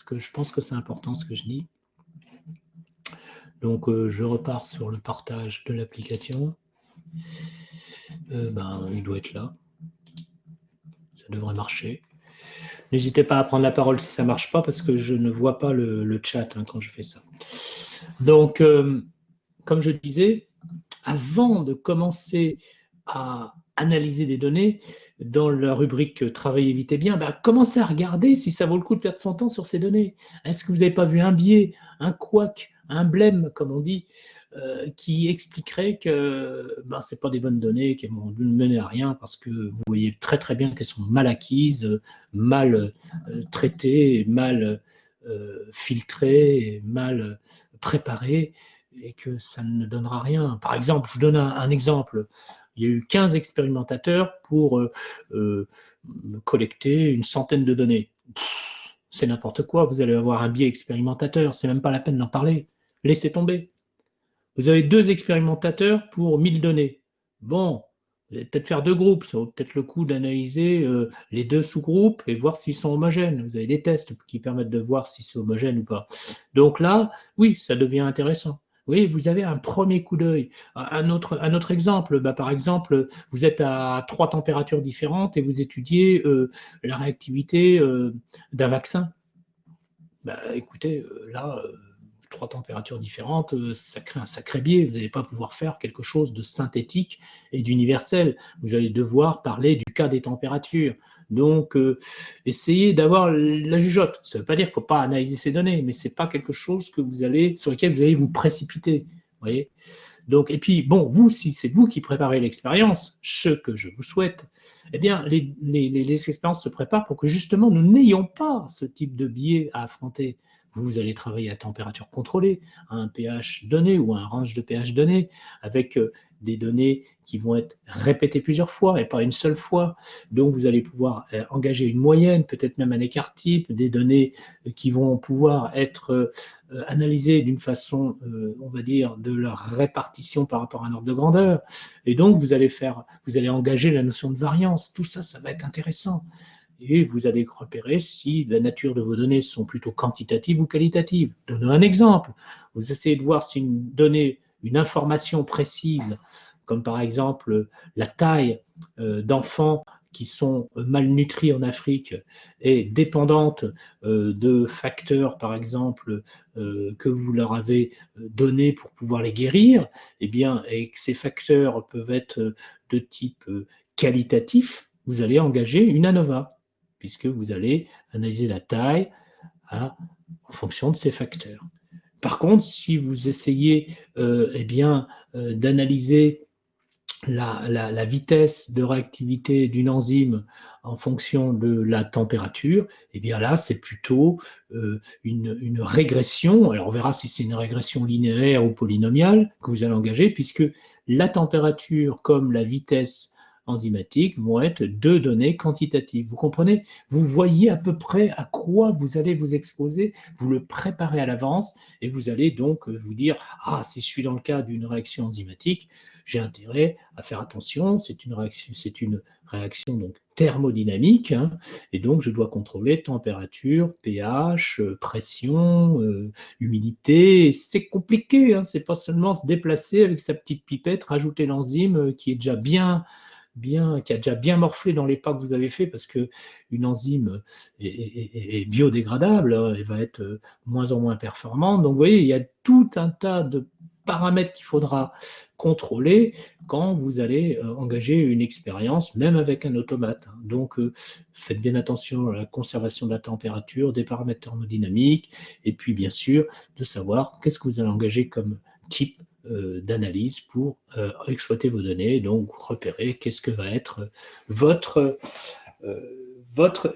que je pense que c'est important ce que je dis. Donc, je repars sur le partage de l'application. Il doit être là. Ça devrait marcher. N'hésitez pas à prendre la parole si ça ne marche pas, parce que je ne vois pas le chat quand je fais ça. Donc, comme je disais, avant de commencer à analyser des données, dans la rubrique « Travailler vite et bien », commencez à regarder si ça vaut le coup de perdre son temps sur ces données. Est-ce que vous n'avez pas vu un biais, un couac, un blême, comme on dit, qui expliquerait que ce n'est pas des bonnes données, qu'elles vont ne mener à rien, parce que vous voyez très très bien qu'elles sont mal acquises, mal traitées, mal filtrées, mal préparées, et que ça ne donnera rien. Par exemple, je vous donne un exemple. Il y a eu 15 expérimentateurs pour collecter une centaine de données. C'est n'importe quoi, vous allez avoir un biais expérimentateur, c'est même pas la peine d'en parler. Laissez tomber. Vous avez 2 expérimentateurs pour 1000 données. Bon, vous allez peut-être faire 2 groupes, ça vaut peut-être le coup d'analyser les 2 sous-groupes et voir s'ils sont homogènes. Vous avez des tests qui permettent de voir si c'est homogène ou pas. Donc là, oui, ça devient intéressant. Oui, vous avez un premier coup d'œil. Un autre exemple, par exemple, vous êtes à 3 températures différentes et vous étudiez la réactivité d'un vaccin. Écoutez, là, 3 températures différentes, ça crée un sacré biais. Vous n'allez pas pouvoir faire quelque chose de synthétique et d'universel. Vous allez devoir parler du cas des températures. Donc, essayez d'avoir la jugeote. Ça ne veut pas dire qu'il ne faut pas analyser ces données, mais ce n'est pas quelque chose sur lequel vous allez vous précipiter. Vous voyez ? Donc, et puis, bon, vous, si c'est vous qui préparez l'expérience, ce que je vous souhaite, eh bien, les expériences se préparent pour que justement nous n'ayons pas ce type de biais à affronter. Vous allez travailler à température contrôlée, à un pH donné ou à un range de pH donné, avec des données qui vont être répétées plusieurs fois et pas une seule fois. Donc, vous allez pouvoir engager une moyenne, peut-être même un écart type, des données qui vont pouvoir être analysées d'une façon, on va dire, de leur répartition par rapport à un ordre de grandeur. Et donc, vous allez engager la notion de variance. Tout ça, ça va être intéressant. Et vous allez repérer si la nature de vos données sont plutôt quantitatives ou qualitatives. Donnons un exemple. Vous essayez de voir si une information précise, comme par exemple la taille d'enfants qui sont malnutris en Afrique est dépendante de facteurs, par exemple, que vous leur avez donnés pour pouvoir les guérir, et que ces facteurs peuvent être de type qualitatif, vous allez engager une ANOVA, puisque vous allez analyser la taille en fonction de ces facteurs. Par contre, si vous essayez d'analyser la vitesse de réactivité d'une enzyme en fonction de la température, eh bien là, c'est plutôt une régression. Alors, on verra si c'est une régression linéaire ou polynomiale que vous allez engager, puisque la température comme la vitesse enzymatique vont être 2 données quantitatives. Vous comprenez? Vous voyez à peu près à quoi vous allez vous exposer, vous le préparez à l'avance et vous allez donc vous dire « Ah, si je suis dans le cas d'une réaction enzymatique, j'ai intérêt à faire attention, c'est une réaction donc thermodynamique, et donc je dois contrôler température, pH, pression, humidité. C'est compliqué, c'est pas seulement se déplacer avec sa petite pipette, rajouter l'enzyme qui est déjà qui a déjà bien morflé dans les pas que vous avez fait, parce qu'une enzyme est biodégradable, elle va être moins en moins performante. Donc vous voyez, il y a tout un tas de paramètres qu'il faudra contrôler quand vous allez engager une expérience, même avec un automate. Donc faites bien attention à la conservation de la température, des paramètres thermodynamiques, et puis bien sûr de savoir qu'est-ce que vous allez engager comme type d'analyse pour exploiter vos données, donc repérer qu'est-ce que va être votre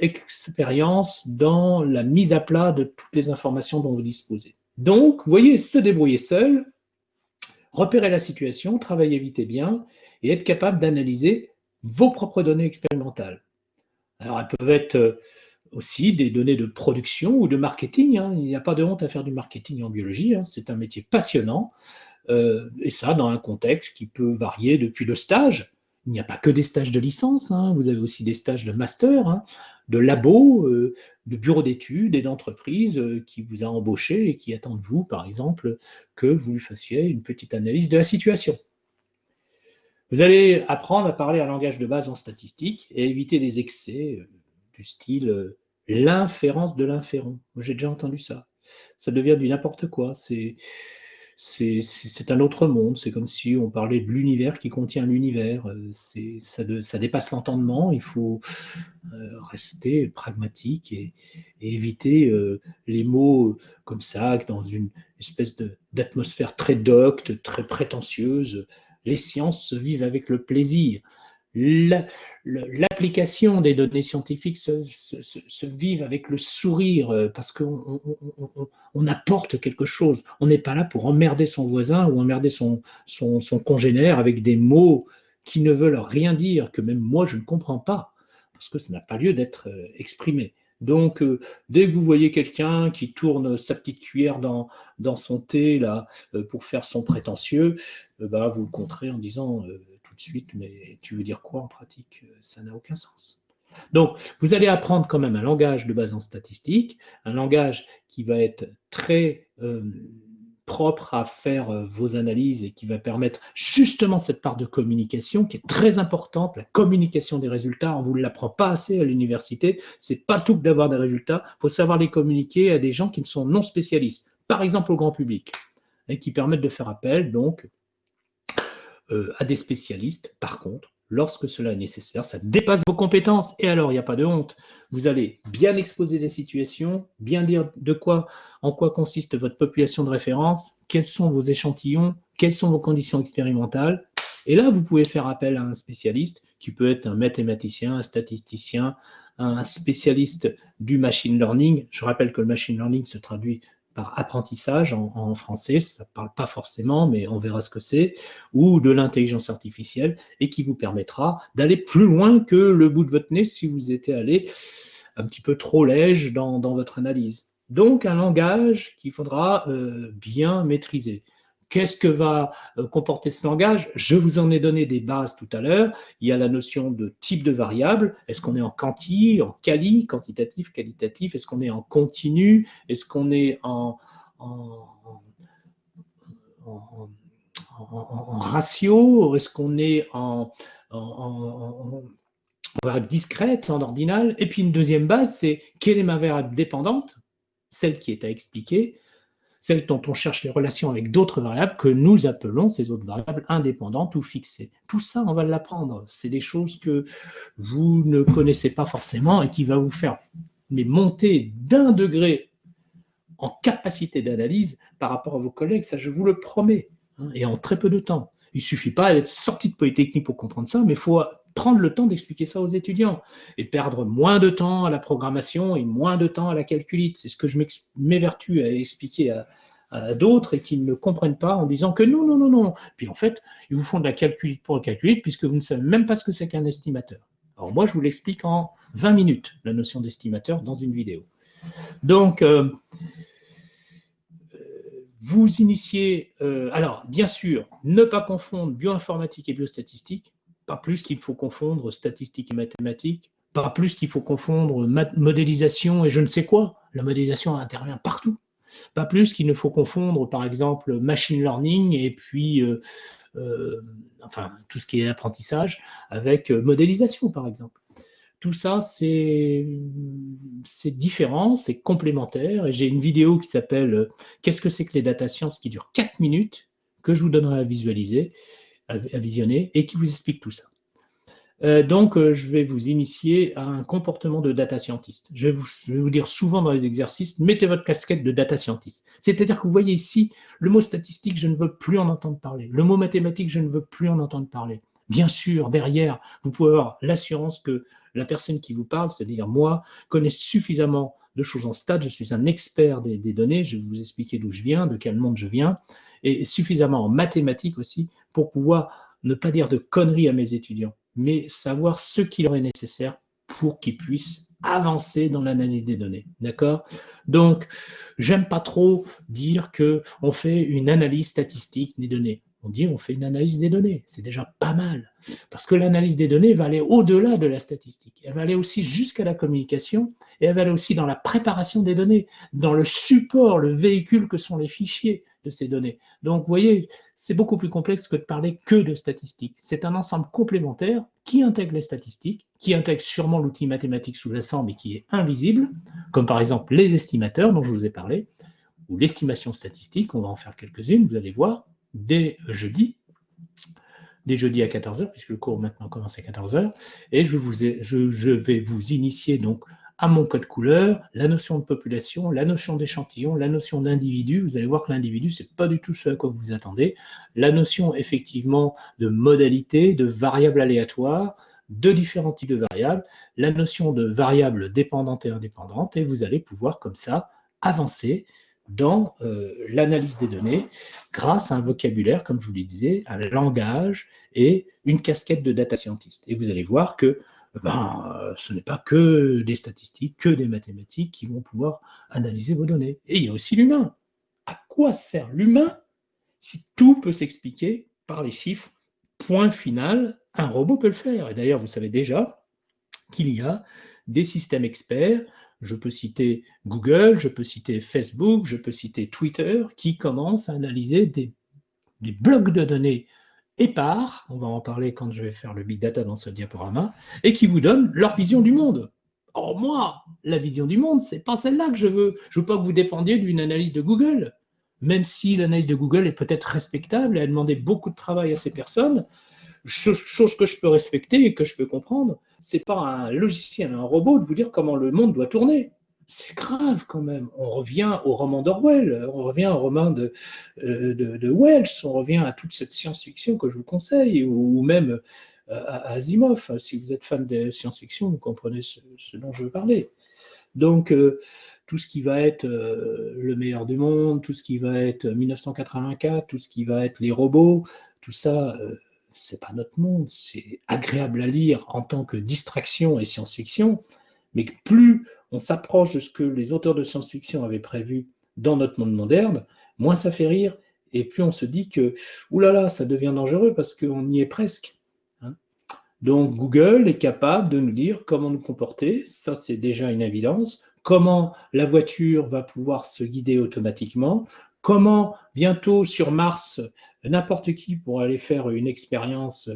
expérience dans la mise à plat de toutes les informations dont vous disposez. Donc, vous voyez, se débrouiller seul, repérer la situation, travailler vite et bien, et être capable d'analyser vos propres données expérimentales. Alors, elles peuvent être aussi des données de production ou de marketing. Il n'y a pas de honte à faire du marketing en biologie, c'est un métier passionnant. Et ça dans un contexte qui peut varier depuis le stage, il n'y a pas que des stages de licence, hein, vous avez aussi des stages de master, hein, de labo, de bureaux d'études et d'entreprises qui vous a embauché et qui attendent de vous, par exemple, que vous lui fassiez une petite analyse de la situation. Vous allez apprendre à parler un langage de base en statistique et éviter les excès du style l'inférence de l'inférent. J'ai déjà entendu ça. Ça devient du n'importe quoi. C'est un autre monde. C'est comme si on parlait de l'univers qui contient l'univers. Ça dépasse l'entendement. Il faut rester pragmatique et éviter les mots comme ça, dans une espèce d'atmosphère très docte, très prétentieuse. Les sciences se vivent avec le plaisir. L'application des données scientifiques se vivent avec le sourire parce qu'on apporte quelque chose. On n'est pas là pour emmerder son voisin ou emmerder son congénère avec des mots qui ne veulent rien dire, que même moi je ne comprends pas, parce que ça n'a pas lieu d'être exprimé. Donc, dès que vous voyez quelqu'un qui tourne sa petite cuillère dans son thé là, pour faire son prétentieux, bah, vous le contrez en disant tout de suite, mais tu veux dire quoi en pratique? Ça n'a aucun sens. Donc, vous allez apprendre quand même un langage de base en statistique, un langage qui va être très propre à faire vos analyses et qui va permettre justement cette part de communication qui est très importante, la communication des résultats. On ne vous l'apprend pas assez à l'université. C'est pas tout que d'avoir des résultats. Il faut savoir les communiquer à des gens qui ne sont non spécialistes, par exemple au grand public, et qui permettent de faire appel donc à des spécialistes. Par contre, lorsque cela est nécessaire, ça dépasse vos compétences. Et alors, il n'y a pas de honte. Vous allez bien exposer les situations, bien dire en quoi consiste votre population de référence, quels sont vos échantillons, quelles sont vos conditions expérimentales. Et là, vous pouvez faire appel à un spécialiste qui peut être un mathématicien, un statisticien, un spécialiste du machine learning. Je rappelle que le machine learning se traduit par apprentissage en français, ça ne parle pas forcément, mais on verra ce que c'est, ou de l'intelligence artificielle, et qui vous permettra d'aller plus loin que le bout de votre nez si vous étiez allé un petit peu trop léger dans votre analyse. Donc un langage qu'il faudra bien maîtriser. Qu'est-ce que va comporter ce langage? Je vous en ai donné des bases tout à l'heure. Il y a la notion de type de variable. Est-ce qu'on est en quanti, en quali, quantitatif, qualitatif? Est-ce qu'on est en continu? Est-ce qu'on est en ratio? Est-ce qu'on est en variable discrète, en ordinal? Et puis une deuxième base, c'est quelle est ma variable dépendante? Celle qui est à expliquer, celle dont on cherche les relations avec d'autres variables que nous appelons ces autres variables indépendantes ou fixées. Tout ça, on va l'apprendre. C'est des choses que vous ne connaissez pas forcément et qui va vous faire monter d'un degré en capacité d'analyse par rapport à vos collègues. Ça, je vous le promets, hein, et en très peu de temps. Il ne suffit pas d'être sorti de Polytechnique pour comprendre ça, mais il faut prendre le temps d'expliquer ça aux étudiants et perdre moins de temps à la programmation et moins de temps à la calculite. C'est ce que je m'évertue à expliquer à d'autres et qui ne comprennent pas en disant que non, non, non, non. Puis en fait, ils vous font de la calculite pour la calculite puisque vous ne savez même pas ce que c'est qu'un estimateur. Alors moi, je vous l'explique en 20 minutes, la notion d'estimateur, dans une vidéo. Donc, vous initiez, alors bien sûr, ne pas confondre bioinformatique et biostatistique, pas plus qu'il faut confondre statistique et mathématiques, pas plus qu'il faut confondre modélisation et je ne sais quoi. La modélisation intervient partout. Pas plus qu'il ne faut confondre, par exemple, machine learning et puis, enfin, tout ce qui est apprentissage avec modélisation, par exemple. Tout ça, c'est différent, c'est complémentaire. Et j'ai une vidéo qui s'appelle « Qu'est-ce que c'est que les data science ?» qui dure 4 minutes, que je vous donnerai à visualiser, à visionner, et qui vous explique tout ça. Donc, je vais vous initier à un comportement de data scientist. Je vais vous dire souvent dans les exercices, mettez votre casquette de data scientist. C'est-à-dire que vous voyez ici, le mot statistique, je ne veux plus en entendre parler. Le mot mathématique, je ne veux plus en entendre parler. Bien sûr, derrière, vous pouvez avoir l'assurance que la personne qui vous parle, c'est-à-dire moi, connaît suffisamment de choses en stats, je suis un expert des données, je vais vous expliquer d'où je viens, de quel monde je viens, et suffisamment en mathématiques aussi pour pouvoir ne pas dire de conneries à mes étudiants, mais savoir ce qu'il leur est nécessaire pour qu'ils puissent avancer dans l'analyse des données. D'accord? Donc, j'aime pas trop dire qu'on fait une analyse statistique des données. On dit on fait une analyse des données. C'est déjà pas mal. Parce que l'analyse des données va aller au-delà de la statistique. Elle va aller aussi jusqu'à la communication et elle va aller aussi dans la préparation des données, dans le support, le véhicule que sont les fichiers de ces données. Donc, vous voyez, c'est beaucoup plus complexe que de parler que de statistiques. C'est un ensemble complémentaire qui intègre les statistiques, qui intègre sûrement l'outil mathématique sous-jacent, mais qui est invisible, comme par exemple les estimateurs dont je vous ai parlé, ou l'estimation statistique, on va en faire quelques-unes, vous allez voir, dès jeudi à 14h, puisque le cours maintenant commence à 14h, et je vais vous initier donc à mon code couleur, la notion de population, la notion d'échantillon, la notion d'individu. Vous allez voir que l'individu, c'est pas du tout ce à quoi vous vous attendez. La notion effectivement de modalité, de variable aléatoire, de différents types de variables, la notion de variable dépendante et indépendante, et vous allez pouvoir comme ça avancer dans l'analyse des données grâce à un vocabulaire, comme je vous le disais, un langage et une casquette de data scientist. Et vous allez voir que ce n'est pas que des statistiques, que des mathématiques qui vont pouvoir analyser vos données. Et il y a aussi l'humain. À quoi sert l'humain si tout peut s'expliquer par les chiffres? Point final, un robot peut le faire. Et d'ailleurs, vous savez déjà qu'il y a des systèmes experts. Je peux citer Google, je peux citer Facebook, je peux citer Twitter, qui commencent à analyser des blocs de données épars, on va en parler quand je vais faire le big data dans ce diaporama, et qui vous donnent leur vision du monde. Or, moi, la vision du monde, c'est pas celle-là que je veux. Je veux pas que vous dépendiez d'une analyse de Google. Même si l'analyse de Google est peut-être respectable et a demandé beaucoup de travail à ces personnes, chose que je peux respecter et que je peux comprendre, c'est pas un logiciel, un robot de vous dire comment le monde doit tourner. C'est grave quand même. On revient au roman d'Orwell, on revient au roman de Wells, on revient à toute cette science-fiction que je vous conseille, ou même à Asimov. Si vous êtes fan de science-fiction, vous comprenez ce dont je veux parler. Donc, tout ce qui va être le meilleur du monde, tout ce qui va être 1984, tout ce qui va être les robots, tout ça, c'est pas notre monde. C'est agréable à lire en tant que distraction et science-fiction, mais plus on s'approche de ce que les auteurs de science-fiction avaient prévu dans notre monde moderne, moins ça fait rire, et plus on se dit que, oulala, ça devient dangereux parce qu'on y est presque. Hein. Donc Google est capable de nous dire comment nous comporter, ça c'est déjà une évidence, comment la voiture va pouvoir se guider automatiquement, comment bientôt sur Mars, n'importe qui pourra aller faire une expérience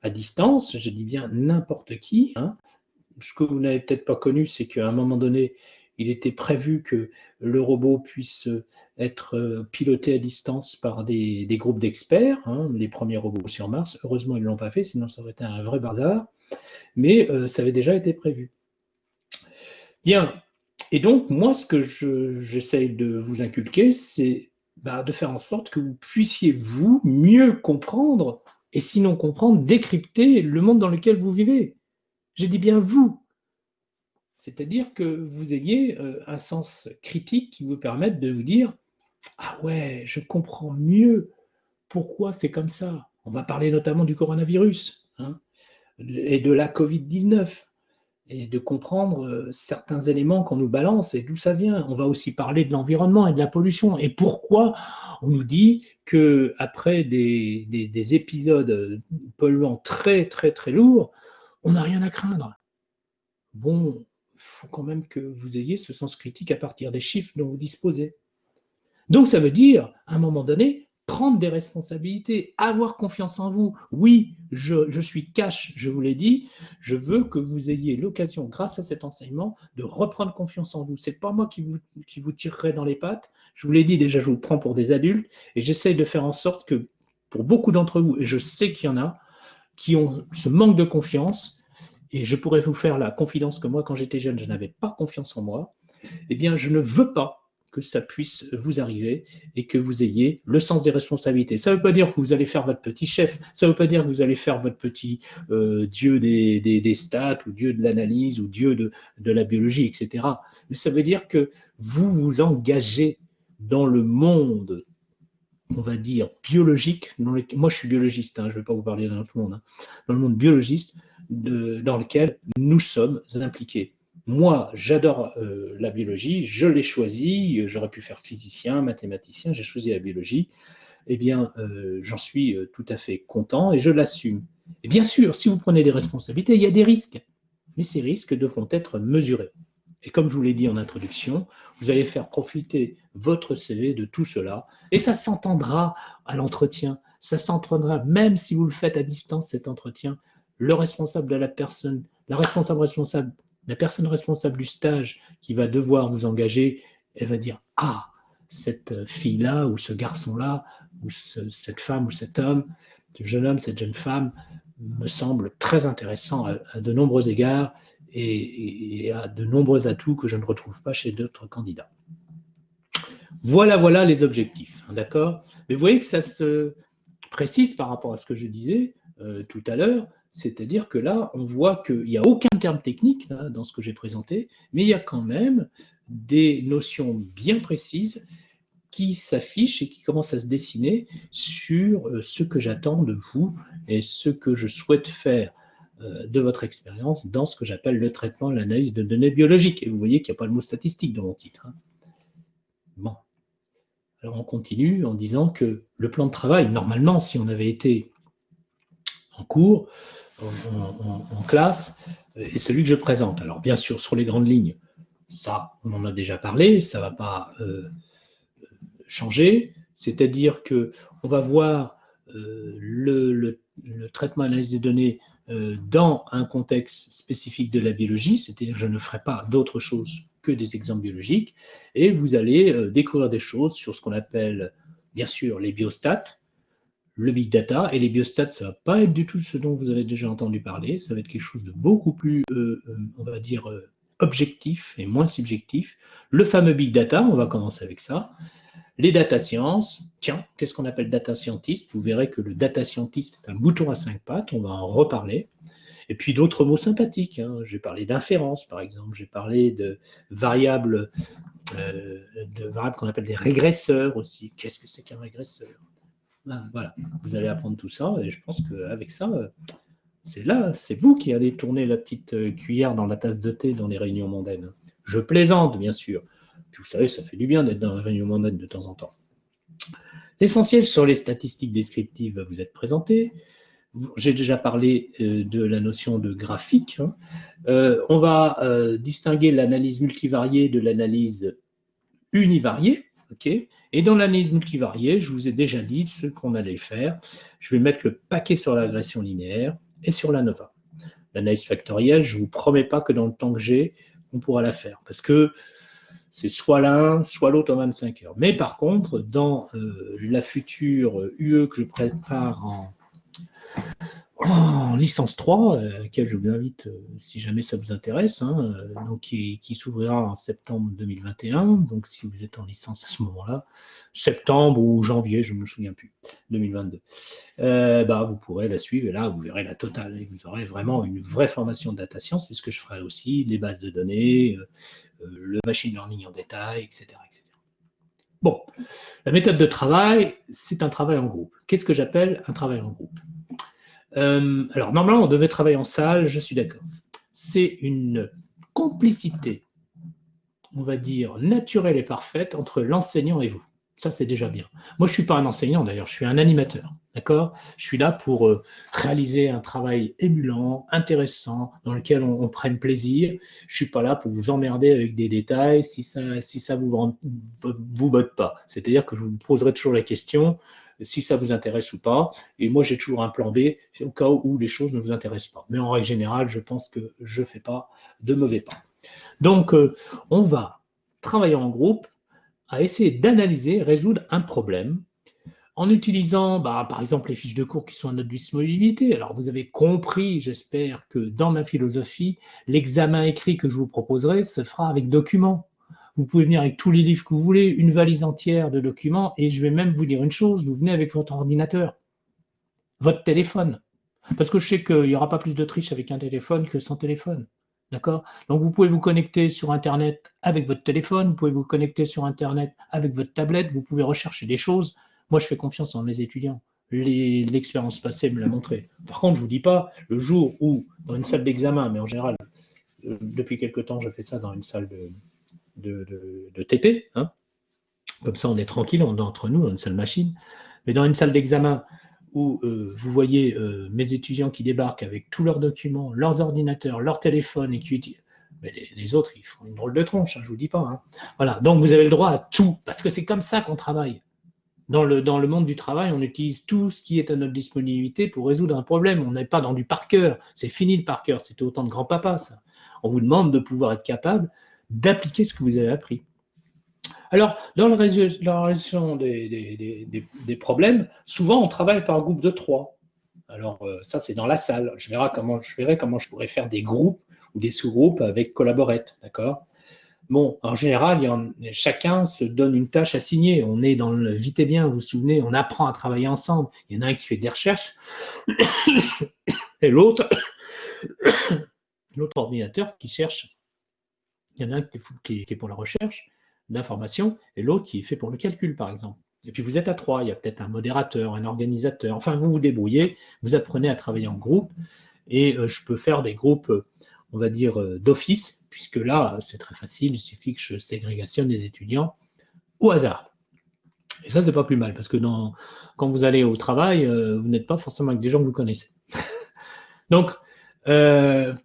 à distance, je dis bien n'importe qui, hein. Ce que vous n'avez peut-être pas connu, c'est qu'à un moment donné, il était prévu que le robot puisse être piloté à distance par des groupes d'experts, hein, les premiers robots sur Mars. Heureusement, ils ne l'ont pas fait, sinon ça aurait été un vrai bazar. Mais ça avait déjà été prévu. Bien. Et donc, moi, ce que j'essaye de vous inculquer, c'est de faire en sorte que vous puissiez, vous, mieux comprendre, et sinon comprendre, décrypter le monde dans lequel vous vivez. J'ai dit bien vous. C'est-à-dire que vous ayez un sens critique qui vous permette de vous dire « Ah ouais, je comprends mieux pourquoi c'est comme ça ». On va parler notamment du coronavirus hein, et de la Covid-19 et de comprendre certains éléments qu'on nous balance et d'où ça vient. On va aussi parler de l'environnement et de la pollution et pourquoi on nous dit qu'après des épisodes polluants très très très lourds, on n'a rien à craindre. Bon, il faut quand même que vous ayez ce sens critique à partir des chiffres dont vous disposez. Donc ça veut dire, à un moment donné, prendre des responsabilités, avoir confiance en vous. Oui, je suis cash, je vous l'ai dit, je veux que vous ayez l'occasion, grâce à cet enseignement, de reprendre confiance en vous. Ce n'est pas moi qui vous tirerai dans les pattes. Je vous l'ai dit déjà, je vous prends pour des adultes et j'essaye de faire en sorte que, pour beaucoup d'entre vous, et je sais qu'il y en a, qui ont ce manque de confiance, et je pourrais vous faire la confidence que moi, quand j'étais jeune, je n'avais pas confiance en moi, eh bien, je ne veux pas que ça puisse vous arriver et que vous ayez le sens des responsabilités. Ça ne veut pas dire que vous allez faire votre petit chef, ça ne veut pas dire que vous allez faire votre petit dieu des stats ou dieu de l'analyse ou dieu de la biologie, etc. Mais ça veut dire que vous vous engagez dans le monde, on va dire, biologique. Moi, je suis biologiste, hein, je ne vais pas vous parler d'un autre monde, hein, dans le monde biologiste dans lequel nous sommes impliqués. Moi, j'adore la biologie, je l'ai choisi, j'aurais pu faire physicien, mathématicien, j'ai choisi la biologie, eh bien, j'en suis tout à fait content et je l'assume. Et bien sûr, si vous prenez des responsabilités, il y a des risques, mais ces risques devront être mesurés. Et comme je vous l'ai dit en introduction, vous allez faire profiter votre CV de tout cela, et ça s'entendra à l'entretien, ça s'entendra même si vous le faites à distance, cet entretien, le responsable de la personne, la personne responsable du stage qui va devoir vous engager, elle va dire « Ah, cette fille-là ou ce garçon-là, ou cette femme ou cet homme, ce jeune homme, cette jeune femme, me semble très intéressant à de nombreux égards et a de nombreux atouts que je ne retrouve pas chez d'autres candidats. » Voilà les objectifs, d'accord? Mais vous voyez que ça se précise par rapport à ce que je disais tout à l'heure, c'est-à-dire que là, on voit qu'il n'y a aucun terme technique là, dans ce que j'ai présenté, mais il y a quand même des notions bien précises qui s'affichent et qui commencent à se dessiner sur ce que j'attends de vous et ce que je souhaite faire de votre expérience dans ce que j'appelle le traitement, l'analyse de données biologiques. Et vous voyez qu'il n'y a pas le mot statistique dans mon titre. Hein. Bon. Alors on continue en disant que le plan de travail, normalement, si on avait été en cours, en classe, est celui que je présente. Alors bien sûr, sur les grandes lignes, ça, on en a déjà parlé, ça ne va pas changer, c'est-à-dire qu'on va voir le traitement analyse des données dans un contexte spécifique de la biologie, c'est-à-dire que je ne ferai pas d'autre chose que des exemples biologiques, et vous allez découvrir des choses sur ce qu'on appelle, bien sûr, les biostats, le big data, et les biostats, ça ne va pas être du tout ce dont vous avez déjà entendu parler, ça va être quelque chose de beaucoup plus, on va dire, objectif et moins subjectif. Le fameux big data, on va commencer avec ça. Les data science, tiens, qu'est-ce qu'on appelle data scientist? Vous verrez que le data scientist est un mouton à 5 pattes, on va en reparler. Et puis d'autres mots sympathiques, hein. J'ai parlé d'inférence par exemple, j'ai parlé de variables qu'on appelle des régresseurs aussi. Qu'est-ce que c'est qu'un régresseur? Voilà, vous allez apprendre tout ça et je pense qu'avec ça, c'est vous qui allez tourner la petite cuillère dans la tasse de thé dans les réunions mondaines. Je plaisante, bien sûr. Puis vous savez, ça fait du bien d'être dans les réunions mondaines de temps en temps. L'essentiel sur les statistiques descriptives va vous être présenté. J'ai déjà parlé de la notion de graphique. Hein. On va distinguer l'analyse multivariée de l'analyse univariée. Okay, et dans l'analyse multivariée, je vous ai déjà dit ce qu'on allait faire. Je vais mettre le paquet sur la régression linéaire et sur l'ANOVA. L'analyse factorielle, je ne vous promets pas que dans le temps que j'ai, on pourra la faire. Parce que c'est soit l'un, soit l'autre en 25 heures. Mais par contre, dans la future UE que je prépare en licence 3, à laquelle je vous invite si jamais ça vous intéresse, hein, donc qui s'ouvrira en septembre 2021. Donc si vous êtes en licence à ce moment-là, septembre ou janvier, je ne me souviens plus, 2022, vous pourrez la suivre et là vous verrez la totale. Et vous aurez vraiment une vraie formation de data science puisque je ferai aussi les bases de données, le machine learning en détail, etc., etc. Bon, la méthode de travail, c'est un travail en groupe. Qu'est-ce que j'appelle un travail en groupe? Alors, normalement, on devait travailler en salle, je suis d'accord. C'est une complicité, on va dire, naturelle et parfaite entre l'enseignant et vous. Ça, c'est déjà bien. Moi, je ne suis pas un enseignant, d'ailleurs, je suis un animateur, d'accord? Je suis là pour réaliser un travail émulant, intéressant, dans lequel on prenne plaisir. Je ne suis pas là pour vous emmerder avec des détails si ça vous botte pas. C'est-à-dire que je vous poserai toujours la question si ça vous intéresse ou pas. Et moi, j'ai toujours un plan B au cas où les choses ne vous intéressent pas. Mais en règle générale, je pense que je ne fais pas de mauvais pas. Donc, on va travailler en groupe à essayer d'analyser, résoudre un problème en utilisant, par exemple, les fiches de cours qui sont à notre disponibilité. Alors, vous avez compris, j'espère, que dans ma philosophie, l'examen écrit que je vous proposerai se fera avec documents. Vous pouvez venir avec tous les livres que vous voulez, une valise entière de documents, et je vais même vous dire une chose, vous venez avec votre ordinateur, votre téléphone. Parce que je sais qu'il n'y aura pas plus de triche avec un téléphone que sans téléphone. D'accord? Donc vous pouvez vous connecter sur Internet avec votre téléphone, vous pouvez vous connecter sur Internet avec votre tablette, vous pouvez rechercher des choses. Moi, je fais confiance en mes étudiants. L'expérience passée me l'a montré. Par contre, je ne vous dis pas, le jour où, dans une salle d'examen, mais en général, depuis quelque temps, je fais ça dans une salle de TP, hein, comme ça on est tranquille, on est entre nous, dans une seule machine. Mais dans une salle d'examen où vous voyez mes étudiants qui débarquent avec tous leurs documents, leurs ordinateurs, leurs téléphones, et qui utilisent… Mais les autres, ils font une drôle de tronche, hein, je ne vous dis pas. Hein. Voilà, donc vous avez le droit à tout, parce que c'est comme ça qu'on travaille. Dans le monde du travail, on utilise tout ce qui est à notre disponibilité pour résoudre un problème. On n'est pas dans du par cœur. C'est fini le par cœur. C'était autant de grand-papa, ça. On vous demande de pouvoir être capable d'appliquer ce que vous avez appris. Alors, dans la résolution des problèmes, souvent on travaille par groupe de 3. Alors, ça, c'est dans la salle. Je verrai comment je pourrais faire des groupes ou des sous-groupes avec Collaborate, d'accord? Bon, en général, chacun se donne une tâche assignée. On est dans le vite et bien, vous vous souvenez, on apprend à travailler ensemble. Il y en a un qui fait des recherches et l'autre ordinateur qui cherche. Il y en a un qui est pour la recherche d'informations et l'autre qui est fait pour le calcul, par exemple. Et puis vous êtes à 3, il y a peut-être un modérateur, un organisateur. Enfin, vous vous débrouillez, vous apprenez à travailler en groupe et je peux faire des groupes, on va dire, d'office, puisque là, c'est très facile, il suffit que je ségrégationne les étudiants au hasard. Et ça, c'est pas plus mal, parce que quand vous allez au travail, vous n'êtes pas forcément avec des gens que vous connaissez. Donc,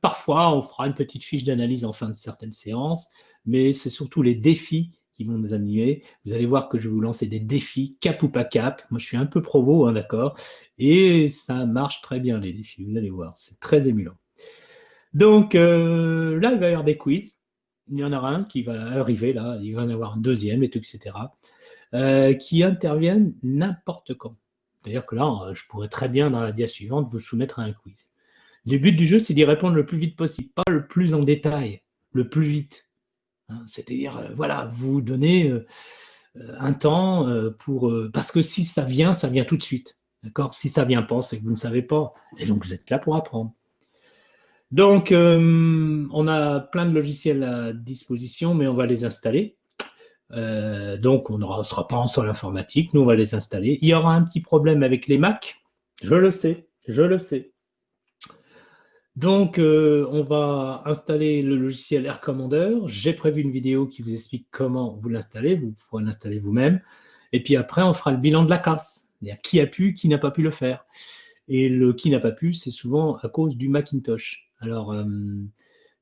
parfois, on fera une petite fiche d'analyse en fin de certaines séances, mais c'est surtout les défis qui vont nous animer. Vous allez voir que je vais vous lancer des défis, cap ou pas cap. Moi, je suis un peu provo, hein, d'accord, et ça marche très bien, les défis, vous allez voir, c'est très émulant. Donc, là, il va y avoir des quiz. Il y en aura un qui va arriver, là, il va y en avoir un deuxième, et tout, etc., qui interviennent n'importe quand. C'est-à-dire que là, je pourrais très bien, dans la dia suivante, vous soumettre à un quiz. Le but du jeu, c'est d'y répondre le plus vite possible, pas le plus en détail, le plus vite. Hein, c'est-à-dire, voilà, vous donnez un temps pour… parce que si ça vient tout de suite. D'accord? Si ça vient pas, c'est que vous ne savez pas. Et donc, vous êtes là pour apprendre. Donc, on a plein de logiciels à disposition, mais on va les installer. Donc, on ne sera pas en sol informatique, nous, on va les installer. Il y aura un petit problème avec les Mac, je le sais, je le sais. Donc, on va installer le logiciel Air Commander. J'ai prévu une vidéo qui vous explique comment vous l'installez. Vous pourrez l'installer vous-même. Et puis après, on fera le bilan de la casse. C'est-à-dire qui a pu, qui n'a pas pu le faire. Et le qui n'a pas pu, c'est souvent à cause du Macintosh. Alors,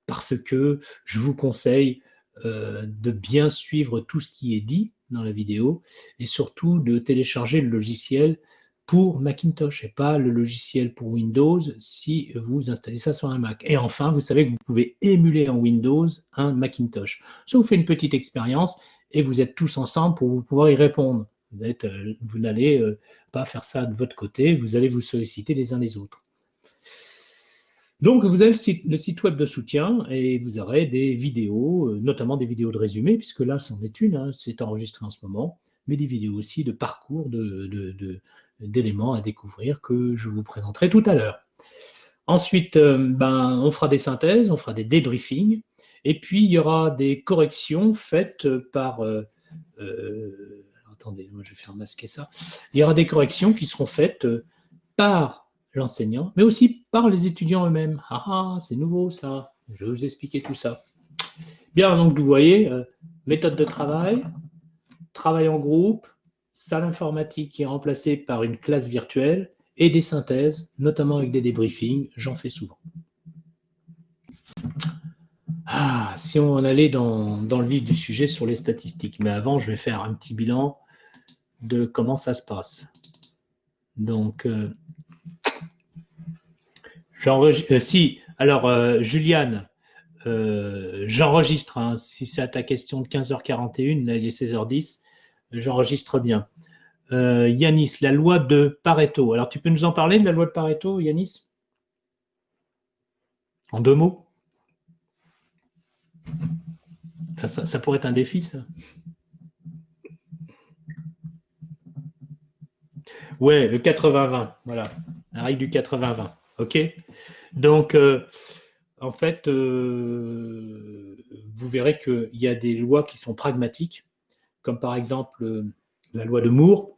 parce que je vous conseille de bien suivre tout ce qui est dit dans la vidéo et surtout de télécharger le logiciel pour Macintosh et pas le logiciel pour Windows si vous installez ça sur un Mac. Et enfin, vous savez que vous pouvez émuler en Windows un Macintosh. Ça vous fait une petite expérience et vous êtes tous ensemble pour pouvoir y répondre. Vous n'allez pas faire ça de votre côté, vous allez vous solliciter les uns les autres. Donc, vous avez le site web de soutien et vous aurez des vidéos, notamment des vidéos de résumé, puisque là, c'en est une, hein, c'est enregistré en ce moment, mais des vidéos aussi de parcours, d'éléments à découvrir que je vous présenterai tout à l'heure. Ensuite, on fera des synthèses, on fera des débriefings, et puis il y aura des corrections faites par… attendez, moi je vais faire masquer ça. Il y aura des corrections qui seront faites par l'enseignant, mais aussi par les étudiants eux-mêmes. Ah, c'est nouveau ça, je vais vous expliquer tout ça. Bien, donc vous voyez, méthode de travail, travail en groupe, salle informatique qui est remplacée par une classe virtuelle et des synthèses, notamment avec des débriefings, j'en fais souvent. Ah, si on allait dans le vif du sujet sur les statistiques, mais avant, je vais faire un petit bilan de comment ça se passe. Donc, Juliane, j'enregistre, hein, si c'est à ta question de 15h41, là il est 16h10, j'enregistre bien. Yanis, la loi de Pareto. Alors tu peux nous en parler de la loi de Pareto, Yanis? En 2 mots? Ça pourrait être un défi, ça. Ouais, le 80-20, voilà, la règle du 80-20, ok? Donc, en fait, vous verrez qu'il y a des lois qui sont pragmatiques, comme par exemple la loi de Moore,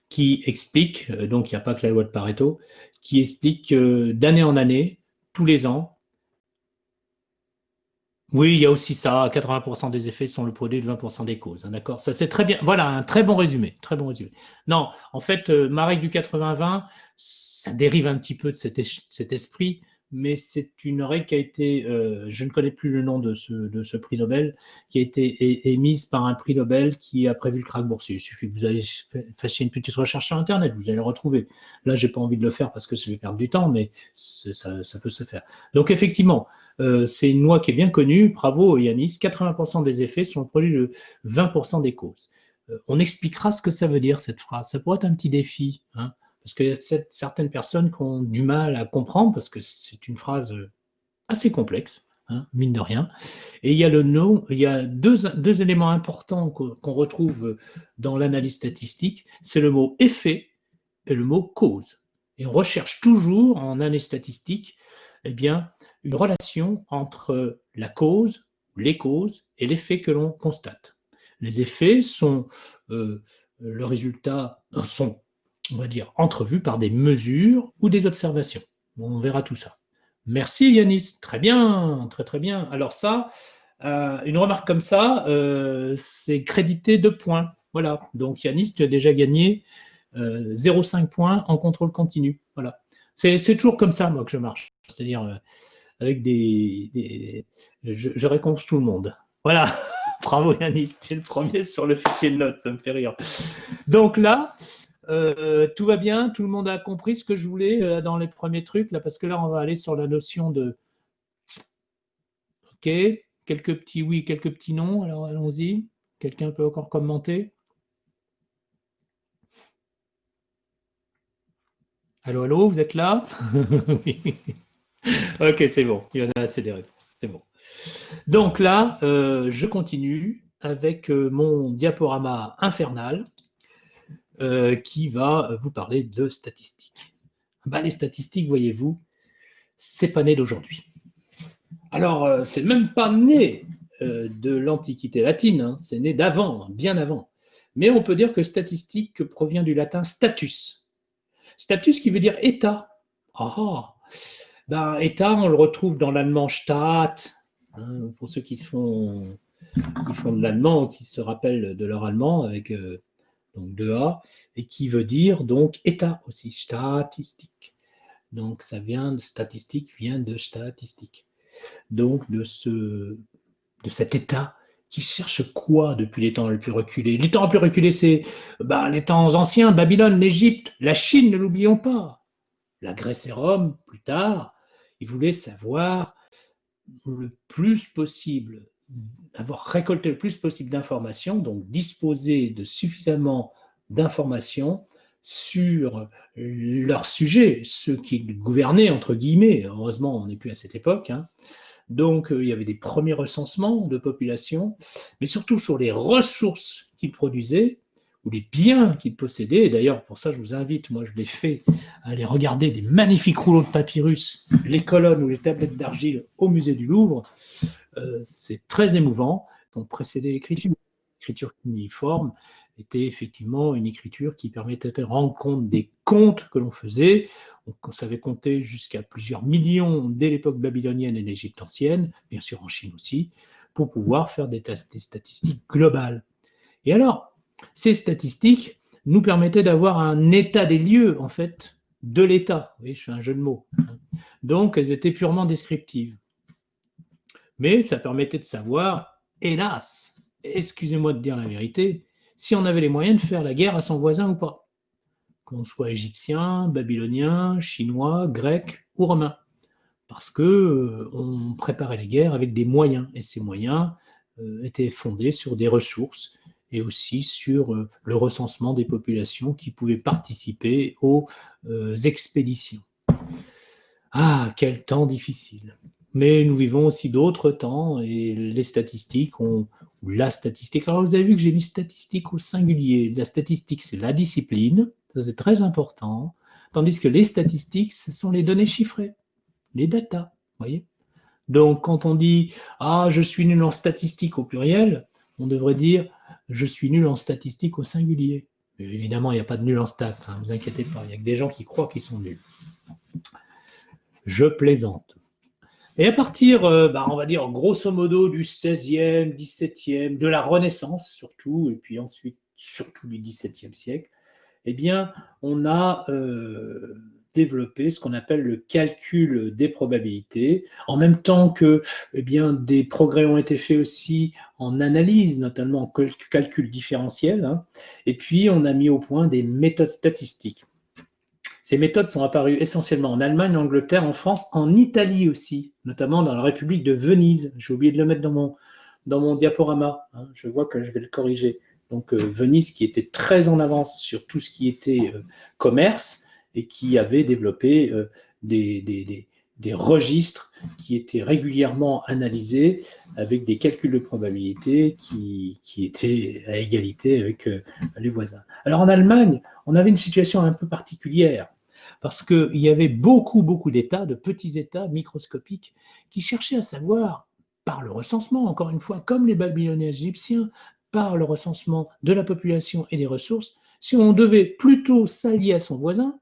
qui explique, donc il n'y a pas que la loi de Pareto, qui explique d'année en année, tous les ans, Oui, il y a aussi ça. 80% des effets sont le produit de 20% des causes. Hein, d'accord? Ça, c'est très bien. Voilà, un très bon résumé. Très bon résumé. Non, en fait, ma règle du 80-20, ça dérive un petit peu de cet esprit, mais c'est une règle qui a été, je ne connais plus le nom de ce prix Nobel, qui a été émise par un prix Nobel qui a prévu le krach boursier. Il suffit que vous allez fassiez une petite recherche sur Internet, vous allez le retrouver. Là, j'ai pas envie de le faire parce que je vais perdre du temps, mais ça peut se faire. Donc, effectivement, c'est une loi qui est bien connue. Bravo Yanis, 80% des effets sont le produit de 20% des causes. On expliquera ce que ça veut dire cette phrase. Ça pourrait être un petit défi, hein, parce qu'il y a certaines personnes qui ont du mal à comprendre parce que c'est une phrase assez complexe, hein, mine de rien. Et il y a le nom, il y a deux éléments importants qu'on retrouve dans l'analyse statistique, c'est le mot effet et le mot cause. Et on recherche toujours en analyse statistique, eh bien, une relation entre la cause, les causes et l'effet que l'on constate. Les effets sont le résultat sont, on va dire, entrevus par des mesures ou des observations. On verra tout ça. Merci Yanis, très bien, très très bien. Alors ça, une remarque comme ça, c'est crédité de points. Voilà. Donc Yanis, tu as déjà gagné 0,5 points en contrôle continu. Voilà. C'est toujours comme ça, moi, que je marche. C'est-à-dire avec je récompense tout le monde. Voilà. Bravo Yanis, tu es le premier sur le fichier de notes, ça me fait rire. Donc là, tout va bien, tout le monde a compris ce que je voulais dans les premiers trucs, là, parce que là, on va aller sur la notion de OK, quelques petits oui, quelques petits non, alors allons-y. Quelqu'un peut encore commenter? Allô, allô, vous êtes là? Oui. Ok, c'est bon, il y en a assez des réponses, c'est bon. Donc là, je continue avec mon diaporama infernal qui va vous parler de statistiques. Bah, les statistiques, voyez-vous, c'est pas né d'aujourd'hui. Alors, c'est même pas né de l'Antiquité latine, hein, c'est né d'avant, bien avant. Mais on peut dire que statistique provient du latin status. Status qui veut dire état. Ah, ben, état, on le retrouve dans l'allemand Staat, hein, pour ceux qui font de l'allemand, qui se rappellent de leur allemand avec donc deux A, et qui veut dire donc état aussi, statistique. Donc ça vient de statistique, vient de statistique. Donc de cet état qui cherche quoi depuis les temps les plus reculés? Les temps les plus reculés, c'est les temps anciens, Babylone, l'Égypte, la Chine, ne l'oublions pas. La Grèce et Rome, plus tard, ils voulaient savoir le plus possible, avoir récolté le plus possible d'informations, donc disposer de suffisamment d'informations sur leur sujet, ceux qui gouvernaient, entre guillemets, heureusement on n'est plus à cette époque, hein. Donc il y avait des premiers recensements de population, mais surtout sur les ressources qu'ils produisaient ou les biens qu'ils possédaient. Et d'ailleurs, pour ça, je vous invite, moi je l'ai fait, à aller regarder les magnifiques rouleaux de papyrus, les colonnes ou les tablettes d'argile au musée du Louvre. C'est très émouvant. Donc, précédé l'écriture. L'écriture cuneiforme était effectivement une écriture qui permettait de rendre compte des comptes que l'on faisait. On savait compter jusqu'à plusieurs millions dès l'époque babylonienne et l'Égypte ancienne, bien sûr en Chine aussi, pour pouvoir faire des statistiques globales. Et alors, ces statistiques nous permettaient d'avoir un état des lieux, en fait, de l'État. Oui, je fais un jeu de mots. Donc, elles étaient purement descriptives. Mais ça permettait de savoir, hélas, excusez-moi de dire la vérité, si on avait les moyens de faire la guerre à son voisin ou pas, qu'on soit égyptien, babylonien, chinois, grec ou romain, parce que on préparait les guerres avec des moyens, et ces moyens étaient fondés sur des ressources et aussi sur le recensement des populations qui pouvaient participer aux expéditions. Ah, quel temps difficile. Mais nous vivons aussi d'autres temps et les statistiques ont, ou la statistique. Alors vous avez vu que j'ai mis statistique au singulier. La statistique, c'est la discipline, ça c'est très important, tandis que les statistiques, ce sont les données chiffrées, les data, vous voyez. Donc quand on dit ah je suis nul en statistique au pluriel, on devrait dire je suis nul en statistique au singulier. Mais évidemment, il n'y a pas de nul en stats, hein, ne vous inquiétez pas, il n'y a que des gens qui croient qu'ils sont nuls. Je plaisante. Et à partir, on va dire grosso modo du 16e, 17e, de la Renaissance surtout, et puis ensuite surtout du 17e siècle, eh bien, on a développé ce qu'on appelle le calcul des probabilités, en même temps que eh bien, des progrès ont été faits aussi en analyse, notamment en calcul différentiel, hein, et puis on a mis au point des méthodes statistiques. Ces méthodes sont apparues essentiellement en Allemagne, en Angleterre, en France, en Italie aussi, notamment dans la République de Venise. J'ai oublié de le mettre dans mon diaporama, hein, je vois que je vais le corriger. Donc Venise qui était très en avance sur tout ce qui était commerce et qui avait développé des registres qui étaient régulièrement analysés avec des calculs de probabilité qui étaient à égalité avec les voisins. Alors en Allemagne, on avait une situation un peu particulière parce qu'il y avait beaucoup d'États, de petits États microscopiques, qui cherchaient à savoir, par le recensement, encore une fois, comme les Babyloniens égyptiens, par le recensement de la population et des ressources, si on devait plutôt s'allier à son voisin,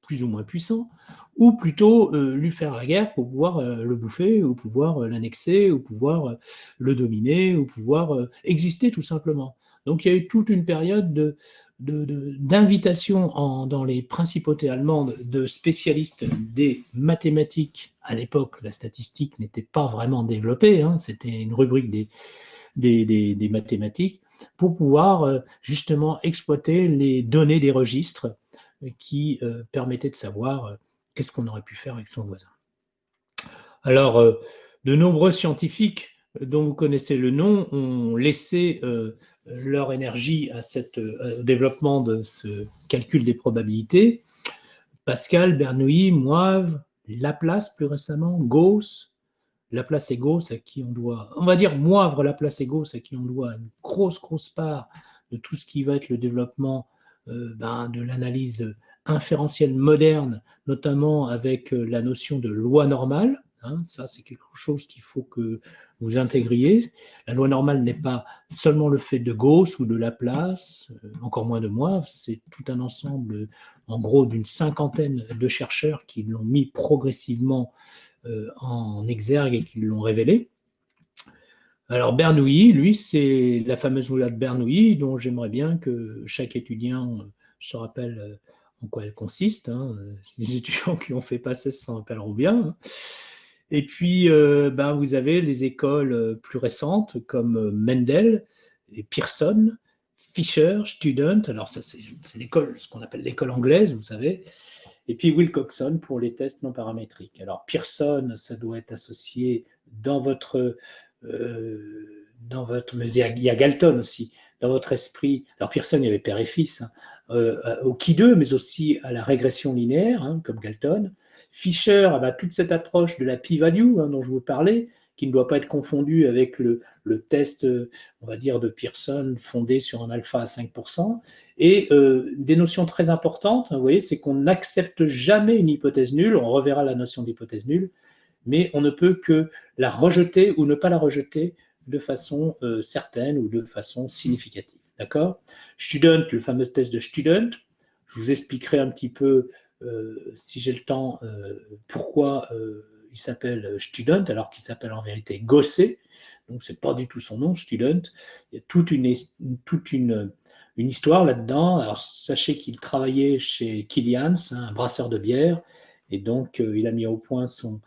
plus ou moins puissant, ou plutôt lui faire la guerre pour pouvoir le bouffer, ou pouvoir l'annexer, ou pouvoir le dominer, ou pouvoir exister tout simplement. Donc il y a eu toute une période d'invitation dans les principautés allemandes de spécialistes des mathématiques. À l'époque, la statistique n'était pas vraiment développée, hein, c'était une rubrique des mathématiques, pour pouvoir justement exploiter les données des registres qui permettaient de savoir qu'est-ce qu'on aurait pu faire avec son voisin. Alors, de nombreux scientifiques dont vous connaissez le nom ont laissé leur énergie au développement de ce calcul des probabilités. Pascal, Bernoulli, Moivre, Laplace plus récemment, Gauss, Laplace et Gauss à qui on doit, on va dire Moivre, Laplace et Gauss à qui on doit une grosse part de tout ce qui va être le développement de l'analyse inférentielle moderne, notamment avec la notion de loi normale. Hein, ça, c'est quelque chose qu'il faut que vous intégriez. La loi normale n'est pas seulement le fait de Gauss ou de Laplace, encore moins de Moivre, c'est tout un ensemble, en gros, d'une cinquantaine de chercheurs qui l'ont mis progressivement en exergue et qui l'ont révélé. Alors Bernoulli, lui, c'est la fameuse loi de Bernoulli dont j'aimerais bien que chaque étudiant se rappelle en quoi elle consiste. Hein. Les étudiants qui ont fait passer s'en rappelleront bien. Et puis, vous avez les écoles plus récentes comme Mendel et Pearson, Fisher, Student. Alors ça, c'est l'école, ce qu'on appelle l'école anglaise, vous savez. Et puis Wilcoxon pour les tests non paramétriques. Alors Pearson, ça doit être associé mais il y a Galton aussi, dans votre esprit. Alors Pearson, il y avait père et fils, hein, au Qui2, mais aussi à la régression linéaire, hein, comme Galton. Fisher toute cette approche de la p-value dont je vous parlais, qui ne doit pas être confondue avec le test, on va dire, de Pearson fondé sur un alpha à 5%. Et des notions très importantes, vous voyez, c'est qu'on n'accepte jamais une hypothèse nulle, on reverra la notion d'hypothèse nulle, mais on ne peut que la rejeter ou ne pas la rejeter de façon certaine ou de façon significative. D'accord? Student, le fameux test de Student, je vous expliquerai un petit peu, si j'ai le temps, pourquoi il s'appelle Student alors qu'il s'appelle en vérité Gosset. Donc c'est pas du tout son nom, Student. Il y a toute une histoire là-dedans. Alors sachez qu'il travaillait chez Killians, un brasseur de bière, et donc il a mis au point son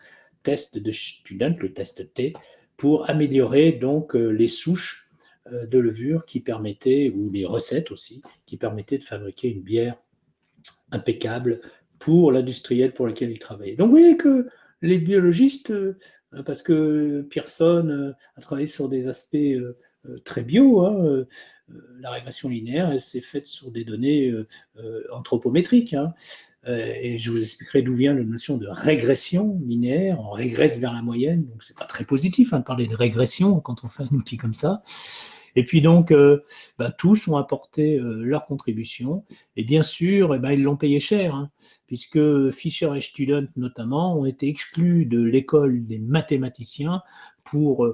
test de Student, le test T, pour améliorer donc les souches de levure qui permettaient, ou les recettes aussi, qui permettaient de fabriquer une bière impeccable pour l'industriel pour lequel il travaillait. Donc vous voyez que les biologistes, parce que Pearson a travaillé sur des aspects très bio, hein, la régression linéaire, elle s'est faite sur des données anthropométriques. Hein, et je vous expliquerai d'où vient la notion de régression linéaire. On régresse vers la moyenne, donc c'est pas très positif de parler de régression quand on fait un outil comme ça. Et puis donc, tous ont apporté leur contribution. Et bien sûr, ils l'ont payé cher, hein, puisque Fisher et Student, notamment, ont été exclus de l'école des mathématiciens pour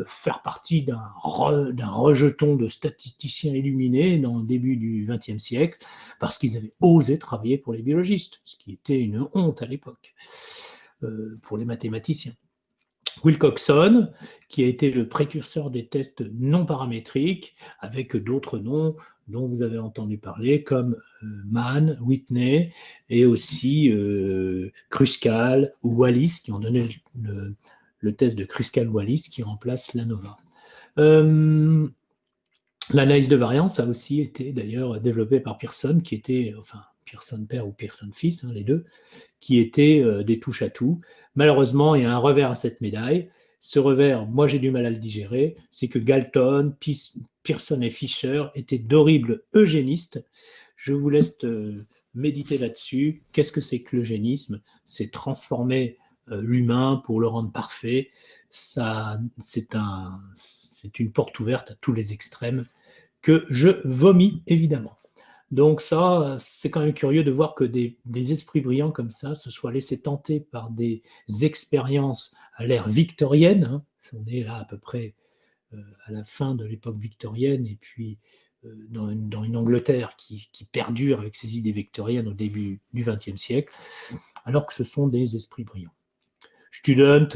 faire partie d'un rejeton de statisticiens illuminés dans le début du XXe siècle, parce qu'ils avaient osé travailler pour les biologistes, ce qui était une honte à l'époque. pour les mathématiciens. Wilcoxon, qui a été le précurseur des tests non paramétriques, avec d'autres noms dont vous avez entendu parler, comme Mann, Whitney, et aussi Kruskal ou Wallis, qui ont donné le test de Kruskal-Wallis, qui remplace l'ANOVA. L'analyse de variance a aussi été d'ailleurs développée par Pearson, qui était, enfin, Pearson père ou Pearson fils, hein, les deux, qui étaient des touche-à-tout. Malheureusement, il y a un revers à cette médaille. Ce revers, moi j'ai du mal à le digérer, c'est que Galton, Pearson et Fisher étaient d'horribles eugénistes. Je vous laisse méditer là-dessus. Qu'est-ce que c'est que l'eugénisme? C'est transformer l'humain pour le rendre parfait. Ça, c'est une porte ouverte à tous les extrêmes que je vomis évidemment. Donc ça, c'est quand même curieux de voir que des esprits brillants comme ça se soient laissés tenter par des expériences à l'ère victorienne. Hein. On est là à peu près à la fin de l'époque victorienne et puis dans une Angleterre qui perdure avec ses idées victoriennes au début du XXe siècle, alors que ce sont des esprits brillants. Student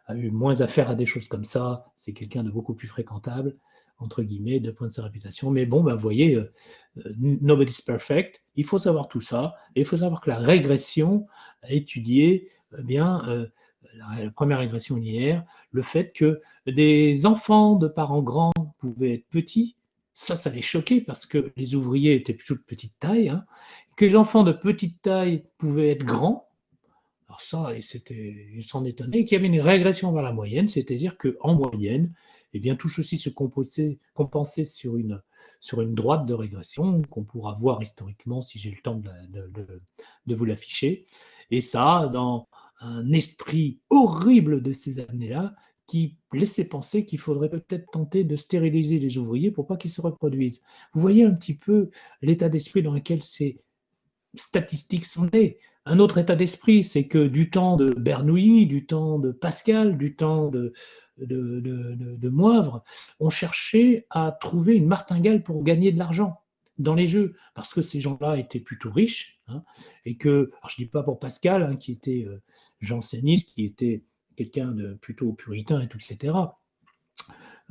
a eu moins affaire à des choses comme ça, c'est quelqu'un de beaucoup plus fréquentable, entre guillemets, de point de sa réputation. Mais bon, vous voyez, nobody's perfect. Il faut savoir tout ça. Et il faut savoir que la régression a étudié bien la première régression linéaire, le fait que des enfants de parents grands pouvaient être petits. Ça les choquait parce que les ouvriers étaient plutôt de petite taille. Hein, que les enfants de petite taille pouvaient être grands. Alors ça, ils s'en étonnaient, qu'il y avait une régression vers la moyenne, c'est-à-dire qu'en moyenne, eh bien, tout ceci se compensait sur une droite de régression qu'on pourra voir historiquement si j'ai le temps de vous l'afficher. Et ça, dans un esprit horrible de ces années-là, qui laissait penser qu'il faudrait peut-être tenter de stériliser les ouvriers pour pas qu'ils se reproduisent. Vous voyez un petit peu l'état d'esprit dans lequel ces statistiques sont nées. Un autre état d'esprit, c'est que du temps de Bernoulli, du temps de Pascal, du temps de Moivre, on cherchait à trouver une martingale pour gagner de l'argent dans les jeux, parce que ces gens-là étaient plutôt riches, hein, et que, alors je ne dis pas pour Pascal, hein, qui était janséniste, qui était quelqu'un de plutôt puritain et tout, etc.,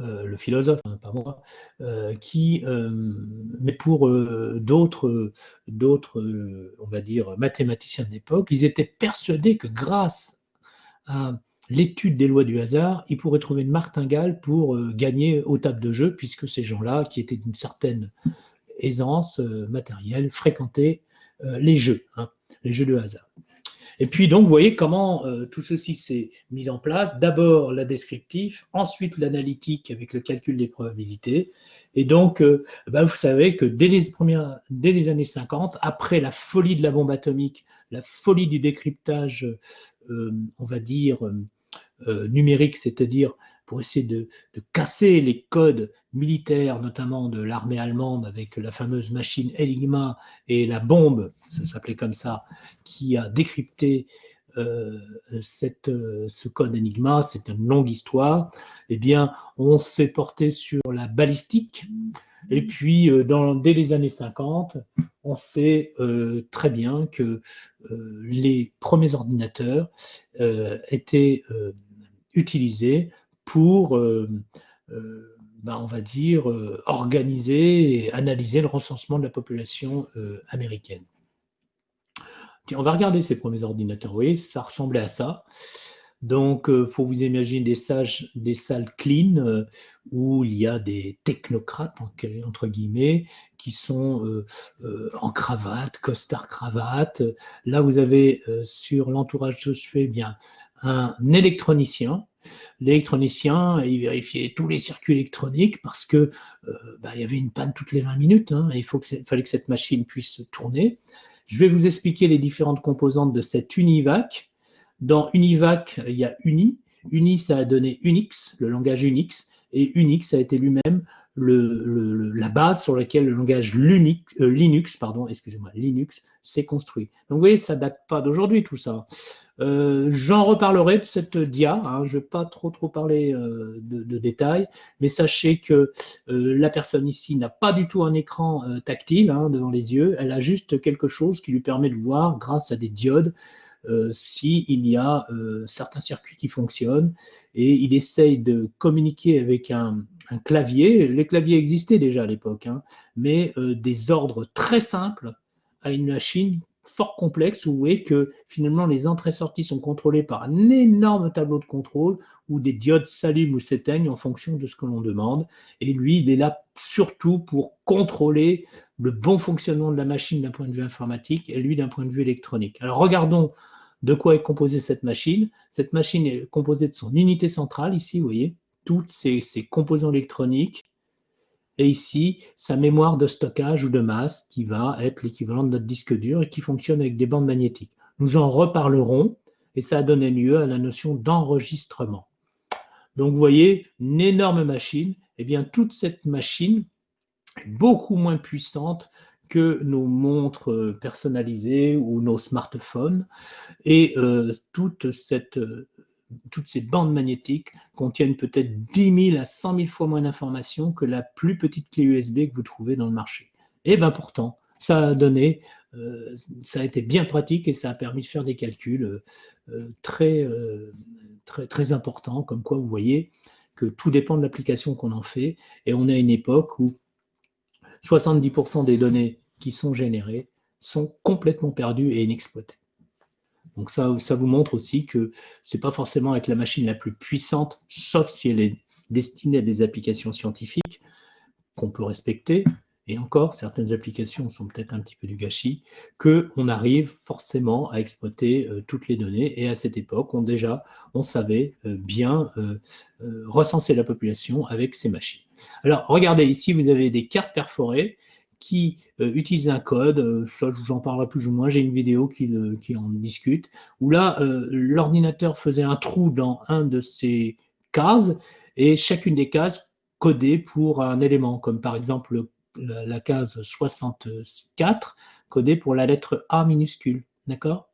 le philosophe, hein, pas moi, mais pour d'autres, on va dire, mathématiciens de l'époque, ils étaient persuadés que grâce à l'étude des lois du hasard, ils pourraient trouver une martingale pour gagner aux tables de jeu, puisque ces gens-là, qui étaient d'une certaine aisance matérielle, fréquentaient les jeux, hein, les jeux de hasard. Et puis donc, vous voyez comment tout ceci s'est mis en place. D'abord la descriptif, ensuite l'analytique avec le calcul des probabilités. Et donc, vous savez que dès les années 50, après la folie de la bombe atomique, la folie du décryptage, on va dire, numérique, c'est-à-dire pour essayer de casser les codes militaires, notamment de l'armée allemande, avec la fameuse machine Enigma et la bombe, ça s'appelait comme ça, qui a décrypté ce code Enigma, c'est une longue histoire. Eh bien, on s'est porté sur la balistique, et puis dès les années 50, on sait très bien que les premiers ordinateurs étaient utilisés pour, on va dire, organiser et analyser le recensement de la population américaine. On va regarder ces premiers ordinateurs. Vous voyez, ça ressemblait à ça. Donc, il faut vous imaginer des salles clean où il y a des technocrates, entre guillemets, qui sont en cravate, costard-cravate. Là, vous avez sur l'entourage de ce fait, bien un électronicien. L'électronicien, il vérifiait tous les circuits électroniques parce que il y avait une panne toutes les 20 minutes. Hein, et fallait que cette machine puisse tourner. Je vais vous expliquer les différentes composantes de cette Univac. Dans Univac, il y a Uni. Uni, ça a donné Unix, le langage Unix. Et Unix a été lui-même la base sur laquelle le langage Linux s'est construit. Donc vous voyez, ça ne date pas d'aujourd'hui tout ça. J'en reparlerai de cette dia, hein, je ne vais pas trop parler de détails, mais sachez que la personne ici n'a pas du tout un écran tactile, hein, devant les yeux, elle a juste quelque chose qui lui permet de voir grâce à des diodes s'il y a certains circuits qui fonctionnent, et il essaye de communiquer avec un clavier. Les claviers existaient déjà à l'époque, hein, mais des ordres très simples à une machine fort complexe, où vous voyez que finalement les entrées-sorties sont contrôlées par un énorme tableau de contrôle où des diodes s'allument ou s'éteignent en fonction de ce que l'on demande. Et lui, il est là surtout pour contrôler le bon fonctionnement de la machine d'un point de vue informatique et lui d'un point de vue électronique. Alors regardons de quoi est composée cette machine. Cette machine est composée de son unité centrale, ici, vous voyez, toutes ces composants électroniques, et ici, sa mémoire de stockage ou de masse, qui va être l'équivalent de notre disque dur et qui fonctionne avec des bandes magnétiques. Nous en reparlerons, et ça a donné lieu à la notion d'enregistrement. Donc vous voyez, une énorme machine, et bien toute cette machine est beaucoup moins puissante que nos montres personnalisées ou nos smartphones, et toutes ces bandes magnétiques contiennent peut-être 10 000 à 100 000 fois moins d'informations que la plus petite clé USB que vous trouvez dans le marché. Et bien pourtant, ça a été bien pratique et ça a permis de faire des calculs très importants, comme quoi vous voyez que tout dépend de l'application qu'on en fait, et on est à une époque où 70% des données qui sont générées sont complètement perdues et inexploitées. Donc ça vous montre aussi que ce n'est pas forcément avec la machine la plus puissante, sauf si elle est destinée à des applications scientifiques qu'on peut respecter, et encore, certaines applications sont peut-être un petit peu du gâchis, qu'on arrive forcément à exploiter toutes les données. Et à cette époque, on savait bien recenser la population avec ces machines. Alors, regardez, ici, vous avez des cartes perforées qui utilisent un code, ça je vous en parlerai plus ou moins, j'ai une vidéo qui en discute, où là, l'ordinateur faisait un trou dans un de ces cases, et chacune des cases codée pour un élément, comme par exemple la case 64, codée pour la lettre A minuscule, d'accord?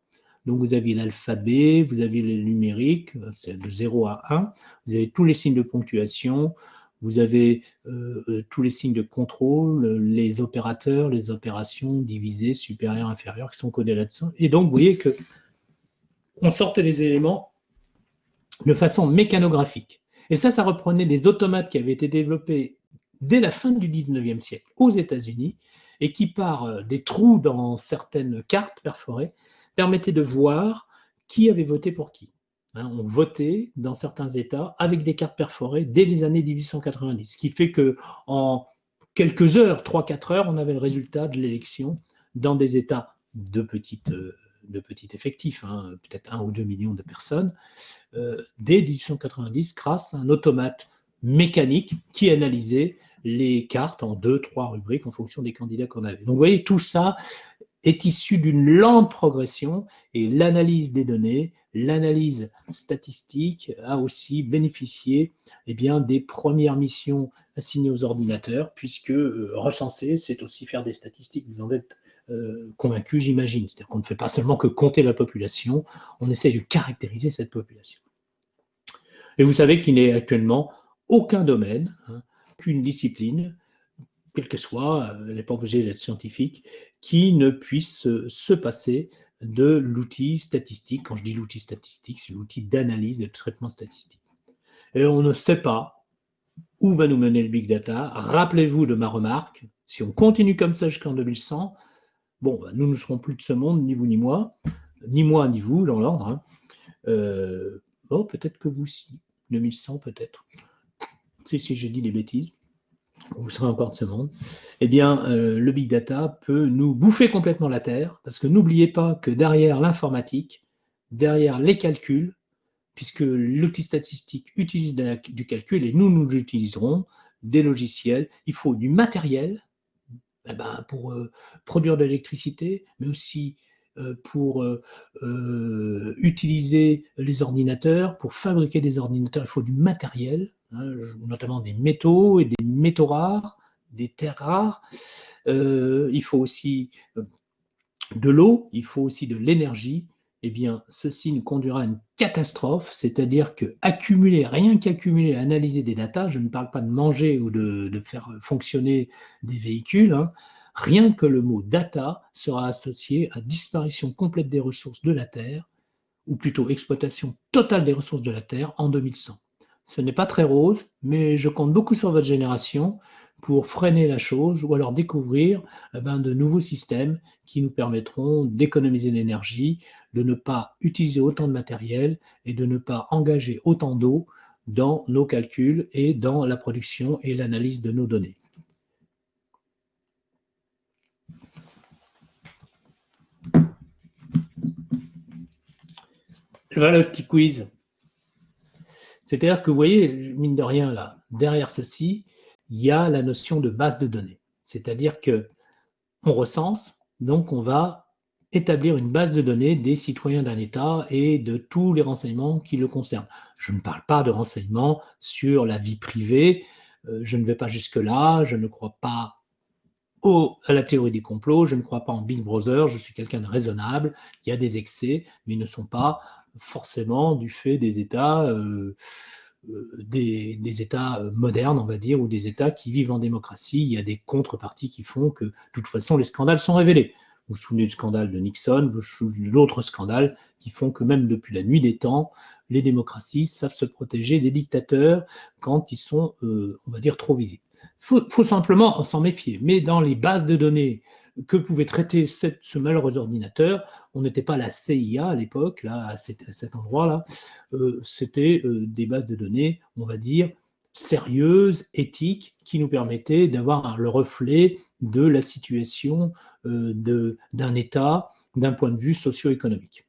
Donc vous aviez l'alphabet, vous aviez le numérique, c'est de 0 à 1, vous avez tous les signes de ponctuation, vous avez tous les signes de contrôle, les opérateurs, les opérations divisées, supérieures, inférieures, qui sont codées là-dessus. Et donc, vous voyez que on sortait les éléments de façon mécanographique. Et ça reprenait des automates qui avaient été développés dès la fin du 19e siècle aux États-Unis et qui, par des trous dans certaines cartes perforées, permettaient de voir qui avait voté pour qui. On votait dans certains États avec des cartes perforées dès les années 1890, ce qui fait qu'en quelques heures, 3-4 heures, on avait le résultat de l'élection dans des États de petit effectif, peut-être 1 ou 2 millions de personnes, dès 1890, grâce à un automate mécanique qui analysait les cartes en 2-3 rubriques en fonction des candidats qu'on avait. Donc vous voyez, tout ça est issu d'une lente progression, et l'analyse des données, l'analyse statistique a aussi bénéficié des premières missions assignées aux ordinateurs, puisque recenser, c'est aussi faire des statistiques. Vous en êtes convaincu, j'imagine. C'est-à-dire qu'on ne fait pas seulement que compter la population, on essaie de caractériser cette population. Et vous savez qu'il n'est actuellement aucun domaine, qu'une discipline, quelle que soit, elle n'est pas obligée d'être scientifique, qui ne puisse se passer de l'outil statistique. Quand je dis l'outil statistique, c'est l'outil d'analyse et de traitement statistique. Et on ne sait pas où va nous mener le big data. Rappelez-vous de ma remarque, si on continue comme ça jusqu'en 2100, bon, nous ne serons plus de ce monde, ni vous ni moi ni vous, dans l'ordre. Bon, peut-être que vous si, 2100 peut-être. Si j'ai dit des bêtises, vous serez encore de ce monde. Eh bien, le big data peut nous bouffer complètement la terre, parce que n'oubliez pas que derrière l'informatique, derrière les calculs, puisque l'outil statistique utilise du calcul et nous utiliserons des logiciels, il faut du matériel pour produire de l'électricité, mais aussi pour utiliser les ordinateurs, pour fabriquer des ordinateurs, il faut du matériel, notamment des métaux et des métaux rares, des terres rares. Il faut aussi de l'eau, il faut aussi de l'énergie. Eh bien, ceci nous conduira à une catastrophe, c'est-à-dire que rien qu'accumuler, analyser des datas, je ne parle pas de manger ou de faire fonctionner des véhicules, rien que le mot data sera associé à disparition complète des ressources de la Terre ou plutôt exploitation totale des ressources de la Terre en 2100. Ce n'est pas très rose, mais je compte beaucoup sur votre génération pour freiner la chose ou alors découvrir de nouveaux systèmes qui nous permettront d'économiser l'énergie, de ne pas utiliser autant de matériel et de ne pas engager autant d'eau dans nos calculs et dans la production et l'analyse de nos données. Voilà le petit quiz. C'est-à-dire que vous voyez, mine de rien, là, derrière ceci, il y a la notion de base de données. C'est-à-dire que on recense, donc on va établir une base de données des citoyens d'un État et de tous les renseignements qui le concernent. Je ne parle pas de renseignements sur la vie privée, je ne vais pas jusque-là, je ne crois pas à la théorie des complots, je ne crois pas en Big Brother, je suis quelqu'un de raisonnable, il y a des excès, mais ils ne sont pas forcément du fait des États, des États modernes, on va dire, ou des États qui vivent en démocratie. Il y a des contreparties qui font que, de toute façon, les scandales sont révélés. Vous vous souvenez du scandale de Nixon, vous vous souvenez d'autres scandales qui font que même depuis la nuit des temps, les démocraties savent se protéger des dictateurs quand ils sont, on va dire, trop visibles. Faut simplement s'en méfier. Mais dans les bases de données que pouvait traiter ce malheureux ordinateur, on n'était pas la CIA à l'époque, là, à cet endroit-là, c'était des bases de données, on va dire, sérieuses, éthiques, qui nous permettaient d'avoir le reflet de la situation d'un État d'un point de vue socio-économique.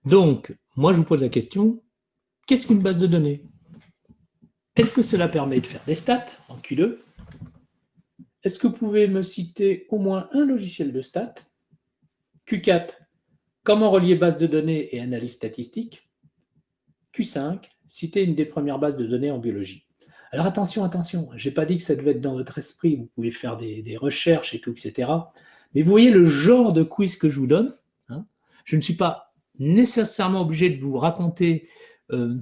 Donc, moi, je vous pose la question, qu'est-ce qu'une base de données? Est-ce que cela permet de faire des stats en Q2? Est-ce que vous pouvez me citer au moins un logiciel de stats? Q4, comment relier base de données et analyse statistique? Q5, citer une des premières bases de données en biologie. Alors attention, je n'ai pas dit que ça devait être dans votre esprit, vous pouvez faire des recherches et tout, etc. Mais vous voyez le genre de quiz que je vous donne, hein. Je ne suis pas nécessairement obligé de vous raconter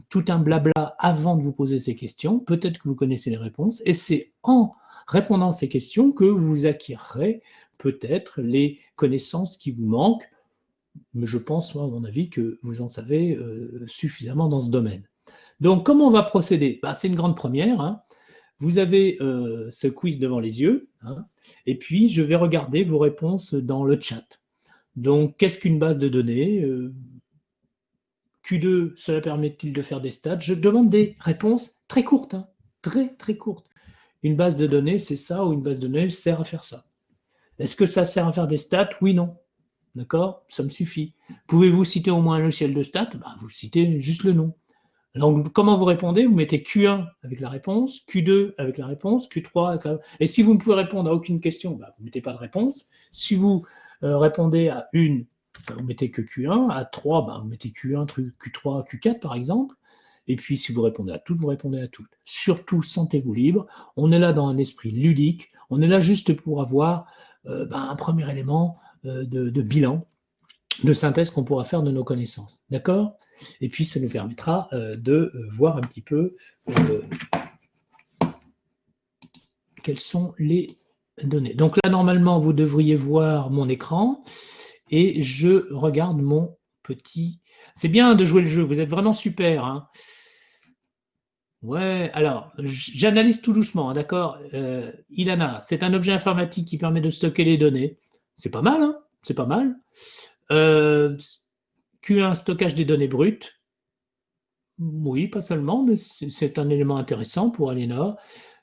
tout un blabla avant de vous poser ces questions. Peut-être que vous connaissez les réponses, et c'est en répondant à ces questions que vous acquérerez peut-être les connaissances qui vous manquent. Mais je pense, moi, à mon avis, que vous en savez suffisamment dans ce domaine. Donc, comment on va procéder? C'est une grande première, hein. Vous avez ce quiz devant les yeux, hein, et puis je vais regarder vos réponses dans le chat. Donc, qu'est-ce qu'une base de données? Q2, cela permet-il de faire des stats? Je demande des réponses très courtes, hein, très très courtes. Une base de données, c'est ça, ou une base de données sert à faire ça. Est-ce que ça sert à faire des stats? Oui, non. D'accord? Ça me suffit. Pouvez-vous citer au moins un logiciel de stats? Vous citez juste le nom. Donc, comment vous répondez? Vous mettez Q1 avec la réponse, Q2 avec la réponse, Q3 avec la... Et si vous ne pouvez répondre à aucune question, vous ne mettez pas de réponse. Si vous répondez à une, vous mettez que Q1. À 3, vous mettez Q1, Q3, Q4 par exemple. Et puis, si vous répondez à toutes, vous répondez à toutes. Surtout, sentez-vous libre. On est là dans un esprit ludique. On est là juste pour avoir un premier élément de bilan, de synthèse qu'on pourra faire de nos connaissances. D'accord? Et puis, ça nous permettra de voir un petit peu quelles sont les données. Donc là, normalement, vous devriez voir mon écran et je regarde mon petit... C'est bien de jouer le jeu, vous êtes vraiment super, hein. Ouais, alors, j'analyse tout doucement, hein, d'accord? Ilana, c'est un objet informatique qui permet de stocker les données. C'est pas mal, hein? C'est pas mal. Q1, stockage des données brutes. Oui, pas seulement, mais c'est un élément intéressant pour Aliénor.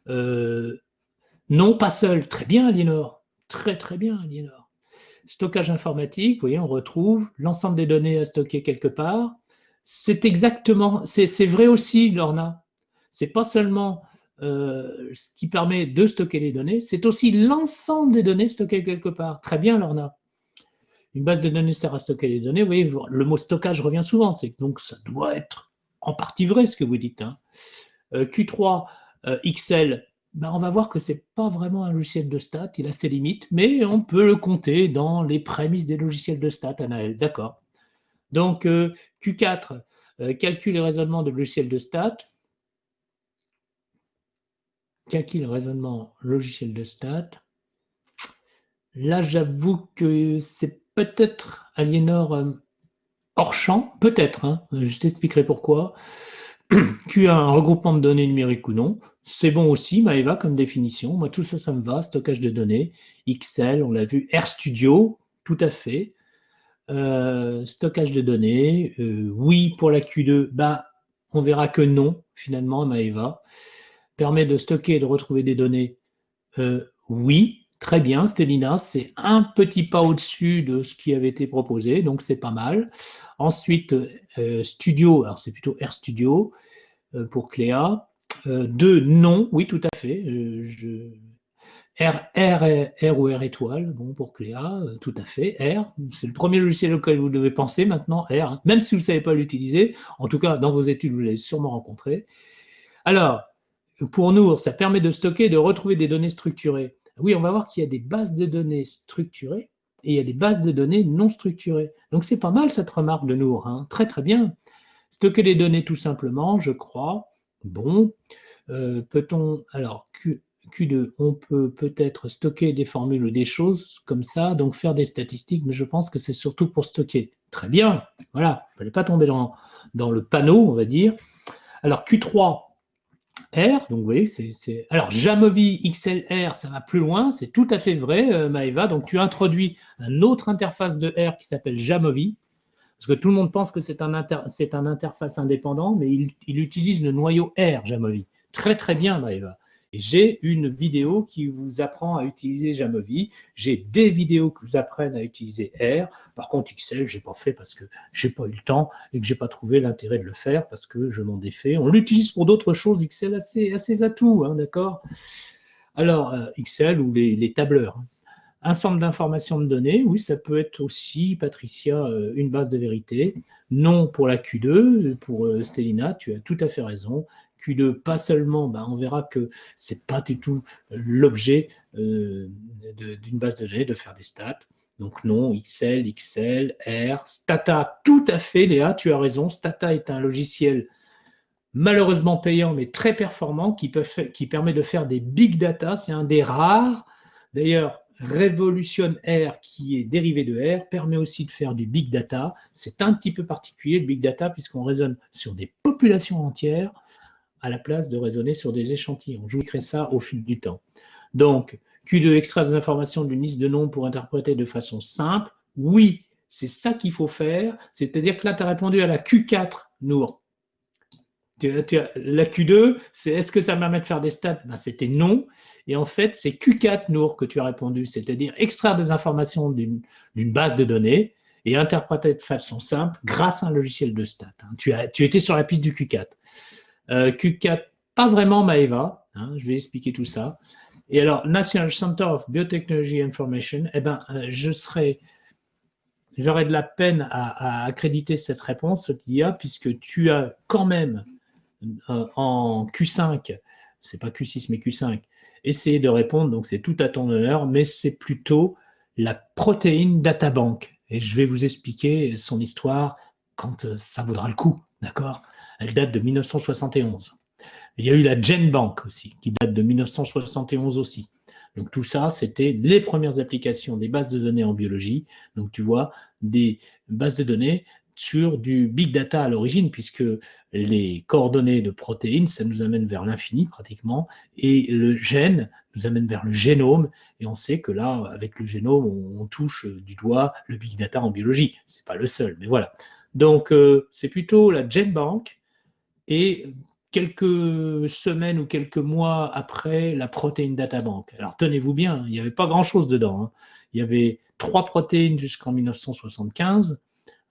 Non, pas seul. Très bien, Aliénor. Très, très bien, Aliénor. Stockage informatique, vous voyez, on retrouve l'ensemble des données à stocker quelque part. C'est exactement, c'est vrai aussi, Lorna. C'est pas seulement ce qui permet de stocker les données, c'est aussi l'ensemble des données stockées quelque part. Très bien, Lorna. Une base de données sert à stocker les données. Vous voyez, le mot stockage revient souvent. Donc, ça doit être en partie vrai ce que vous dites, hein. Q3 XL, on va voir que ce n'est pas vraiment un logiciel de stats, il a ses limites, mais on peut le compter dans les prémices des logiciels de stats, Anaël, d'accord. Donc Q4, calcul et raisonnement de logiciels de stats. Calcul et raisonnement logiciel de stats. Là, j'avoue que c'est peut-être, Aliénor, hors champ, peut-être, hein, je t'expliquerai pourquoi. Tu as un regroupement de données numériques ou non. C'est bon aussi, Maeva, comme définition. Moi, tout ça, ça me va. Stockage de données, XL, on l'a vu. RStudio, tout à fait. Stockage de données, oui pour la Q2, ben, on verra que non, finalement, Maeva. Permet de stocker et de retrouver des données, oui, très bien, Stellina, c'est un petit pas au-dessus de ce qui avait été proposé, donc c'est pas mal. Ensuite, Studio, alors c'est plutôt RStudio pour Cléa. Deux, non, oui, tout à fait. R ou R étoile, bon, pour Cléa, tout à fait. R, c'est le premier logiciel auquel vous devez penser maintenant, R, hein, même si vous ne savez pas l'utiliser. En tout cas, dans vos études, vous l'avez sûrement rencontré. Alors, pour nous, ça permet de stocker et de retrouver des données structurées. Oui, on va voir qu'il y a des bases de données structurées et il y a des bases de données non structurées. Donc, c'est pas mal cette remarque de Nour, hein. Très, très bien. Stocker les données tout simplement, je crois. Bon, peut-on, alors, Q2, on peut peut-être stocker des formules ou des choses comme ça, donc faire des statistiques, mais je pense que c'est surtout pour stocker. Très bien, voilà, il ne fallait pas tomber dans le panneau, on va dire. Alors Q3, R, donc vous voyez, c'est. Alors Jamovi XLR, ça va plus loin, c'est tout à fait vrai, Maëva. Donc tu introduis une autre interface de R qui s'appelle Jamovi, parce que tout le monde pense que c'est un interface indépendant, mais il utilise le noyau R, Jamovi. Très très bien, Maëva. Et j'ai une vidéo qui vous apprend à utiliser Jamovi. J'ai des vidéos qui vous apprennent à utiliser R. Par contre, XL, je n'ai pas fait parce que je n'ai pas eu le temps et que je n'ai pas trouvé l'intérêt de le faire parce que je m'en défais. On l'utilise pour d'autres choses. XL a ses atouts, hein, d'accord. Alors, XL ou les tableurs. Un centre d'information de données, oui, ça peut être aussi, Patricia, une base de vérité. Non pour la Q2, pour Stellina, tu as tout à fait raison. Q2, pas seulement, ben, on verra que c'est pas du tout l'objet d'une base de données de faire des stats. Donc non, XL, R, Stata, tout à fait, Léa, tu as raison. Stata est un logiciel malheureusement payant, mais très performant, qui permet de faire des big data. C'est un des rares. D'ailleurs, Revolution R, qui est dérivé de R, permet aussi de faire du big data. C'est un petit peu particulier, le big data, puisqu'on raisonne sur des populations entières à la place de raisonner sur des échantillons. Je vous expliquerai ça au fil du temps. Donc, Q2 extrait des informations d'une liste de noms pour interpréter de façon simple. Oui, c'est ça qu'il faut faire. C'est-à-dire que là, tu as répondu à la Q4, Nour. La Q2, c'est est-ce que ça me permet de faire des stats? Ben, c'était non. Et en fait, c'est Q4, Nour, que tu as répondu, c'est-à-dire extraire des informations d'une base de données et interpréter de façon simple grâce à un logiciel de stats. Hein. Tu étais sur la piste du Q4. Q4, pas vraiment Maeva, hein, je vais expliquer tout ça. Et alors, National Center of Biotechnology Information, eh ben, j'aurais de la peine à accréditer cette réponse qu'il y a, puisque tu as quand même en Q5, c'est pas Q6 mais Q5, essayé de répondre, donc c'est tout à ton honneur, mais c'est plutôt la protéine databank. Et je vais vous expliquer son histoire quand ça vaudra le coup, d'accord? Elle date de 1971. Il y a eu la GenBank aussi, qui date de 1971 aussi. Donc tout ça, c'était les premières applications des bases de données en biologie. Donc tu vois, des bases de données sur du big data à l'origine, puisque les coordonnées de protéines, ça nous amène vers l'infini pratiquement, et le gène nous amène vers le génome, et on sait que là, avec le génome, on touche du doigt le big data en biologie. C'est pas le seul, mais voilà. Donc c'est plutôt la GenBank, et quelques semaines ou quelques mois après la protéine databank. Alors tenez-vous bien, il n'y avait pas grand-chose dedans. Hein. Il y avait 3 protéines jusqu'en 1975.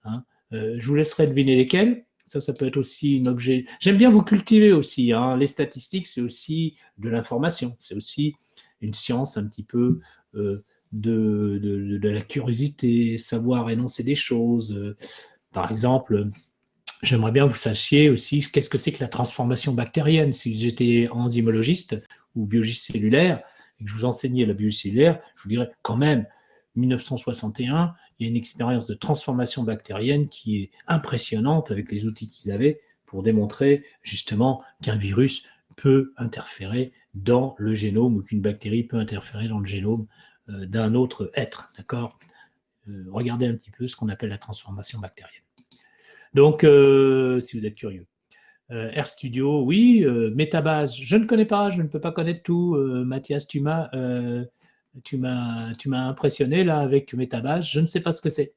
Hein. Je vous laisserai deviner lesquelles. Ça peut être aussi un objet. J'aime bien vous cultiver aussi. Hein. Les statistiques, c'est aussi de l'information. C'est aussi une science un petit peu de la curiosité, savoir énoncer des choses. Par exemple, j'aimerais bien que vous sachiez aussi qu'est-ce que c'est que la transformation bactérienne. Si j'étais enzymologiste ou biologiste cellulaire et que je vous enseignais la biologie cellulaire, je vous dirais quand même, 1961, il y a une expérience de transformation bactérienne qui est impressionnante avec les outils qu'ils avaient pour démontrer justement qu'un virus peut interférer dans le génome ou qu'une bactérie peut interférer dans le génome d'un autre être. D'accord? Regardez un petit peu ce qu'on appelle la transformation bactérienne. Donc, si vous êtes curieux. RStudio, oui. Metabase, je ne connais pas, je ne peux pas connaître tout. Mathias, tu m'as impressionné là avec Metabase. Je ne sais pas ce que c'est.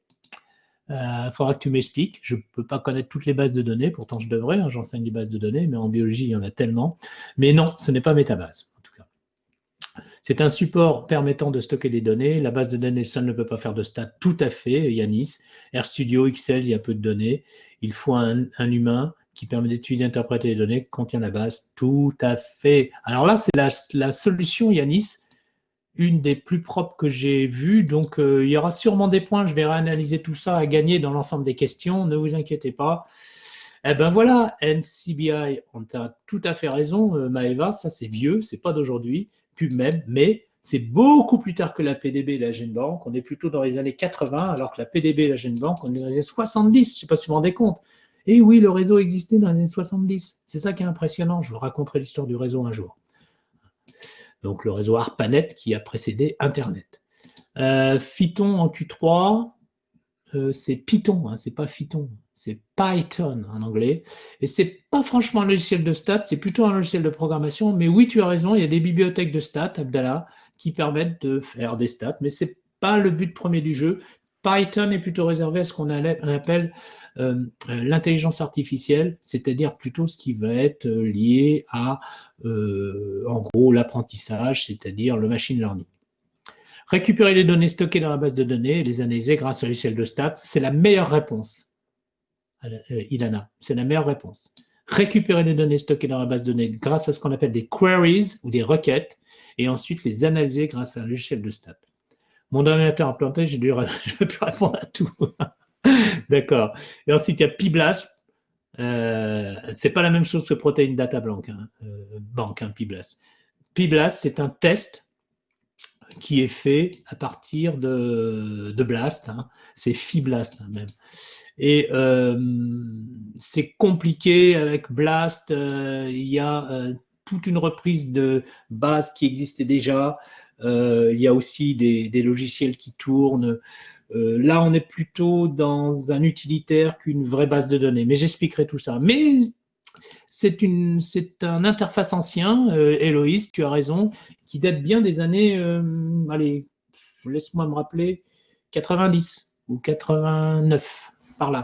Il faudra que tu m'expliques. Je ne peux pas connaître toutes les bases de données, pourtant je devrais, hein, j'enseigne des bases de données, mais en biologie, il y en a tellement. Mais non, ce n'est pas Metabase, en tout cas. C'est un support permettant de stocker des données. La base de données seule ne peut pas faire de stats, tout à fait, Yanis. RStudio, Excel, il y a peu de données. Il faut un humain qui permet d'étudier et d'interpréter les données, contient la base, tout à fait. Alors là, c'est la solution, Yanis, une des plus propres que j'ai vues. Donc, il y aura sûrement des points. Je vais réanalyser tout ça à gagner dans l'ensemble des questions. Ne vous inquiétez pas. Eh ben voilà, NCBI, on a tout à fait raison, Maëva. Ça, c'est vieux, c'est pas d'aujourd'hui, plus même, mais c'est beaucoup plus tard que la PDB et la GenBank. On est plutôt dans les années 80, alors que la PDB et la GenBank, on est dans les années 70. Je ne sais pas si vous vous rendez compte. Et oui, le réseau existait dans les années 70. C'est ça qui est impressionnant. Je vous raconterai l'histoire du réseau un jour. Donc le réseau ARPANET qui a précédé Internet. Python en Q3, c'est Python, hein, c'est pas Python, c'est Python en anglais. Et c'est pas franchement un logiciel de stats, c'est plutôt un logiciel de programmation. Mais oui, tu as raison, il y a des bibliothèques de stats, Abdallah, qui permettent de faire des stats, mais c'est pas le but premier du jeu. Python est plutôt réservé à ce qu'on appelle l'intelligence artificielle, c'est-à-dire plutôt ce qui va être lié à, en gros, l'apprentissage, c'est-à-dire le machine learning. Récupérer les données stockées dans la base de données et les analyser grâce à logiciel de stats, c'est la meilleure réponse, Ilana, c'est la meilleure réponse. Récupérer les données stockées dans la base de données grâce à ce qu'on appelle des queries ou des requêtes et ensuite les analyser grâce à un logiciel de stats. Mon ordinateur implanté, je ne peux plus répondre à tout. D'accord. Et ensuite, il y a PBLAST. C'est pas la même chose que Protein Data Bank, PBLAST. PBLAST, c'est un test qui est fait à partir de BLAST. Hein. C'est PhyBLAST hein, même. Et c'est compliqué avec BLAST. Il y a toute une reprise de bases qui existait déjà. Il y a aussi des logiciels qui tournent. Là, on est plutôt dans un utilitaire qu'une vraie base de données. Mais j'expliquerai tout ça. Mais c'est un interface ancien, Héloïse, tu as raison, qui date bien des années, allez, laisse-moi me rappeler, 90 ou 89, par là.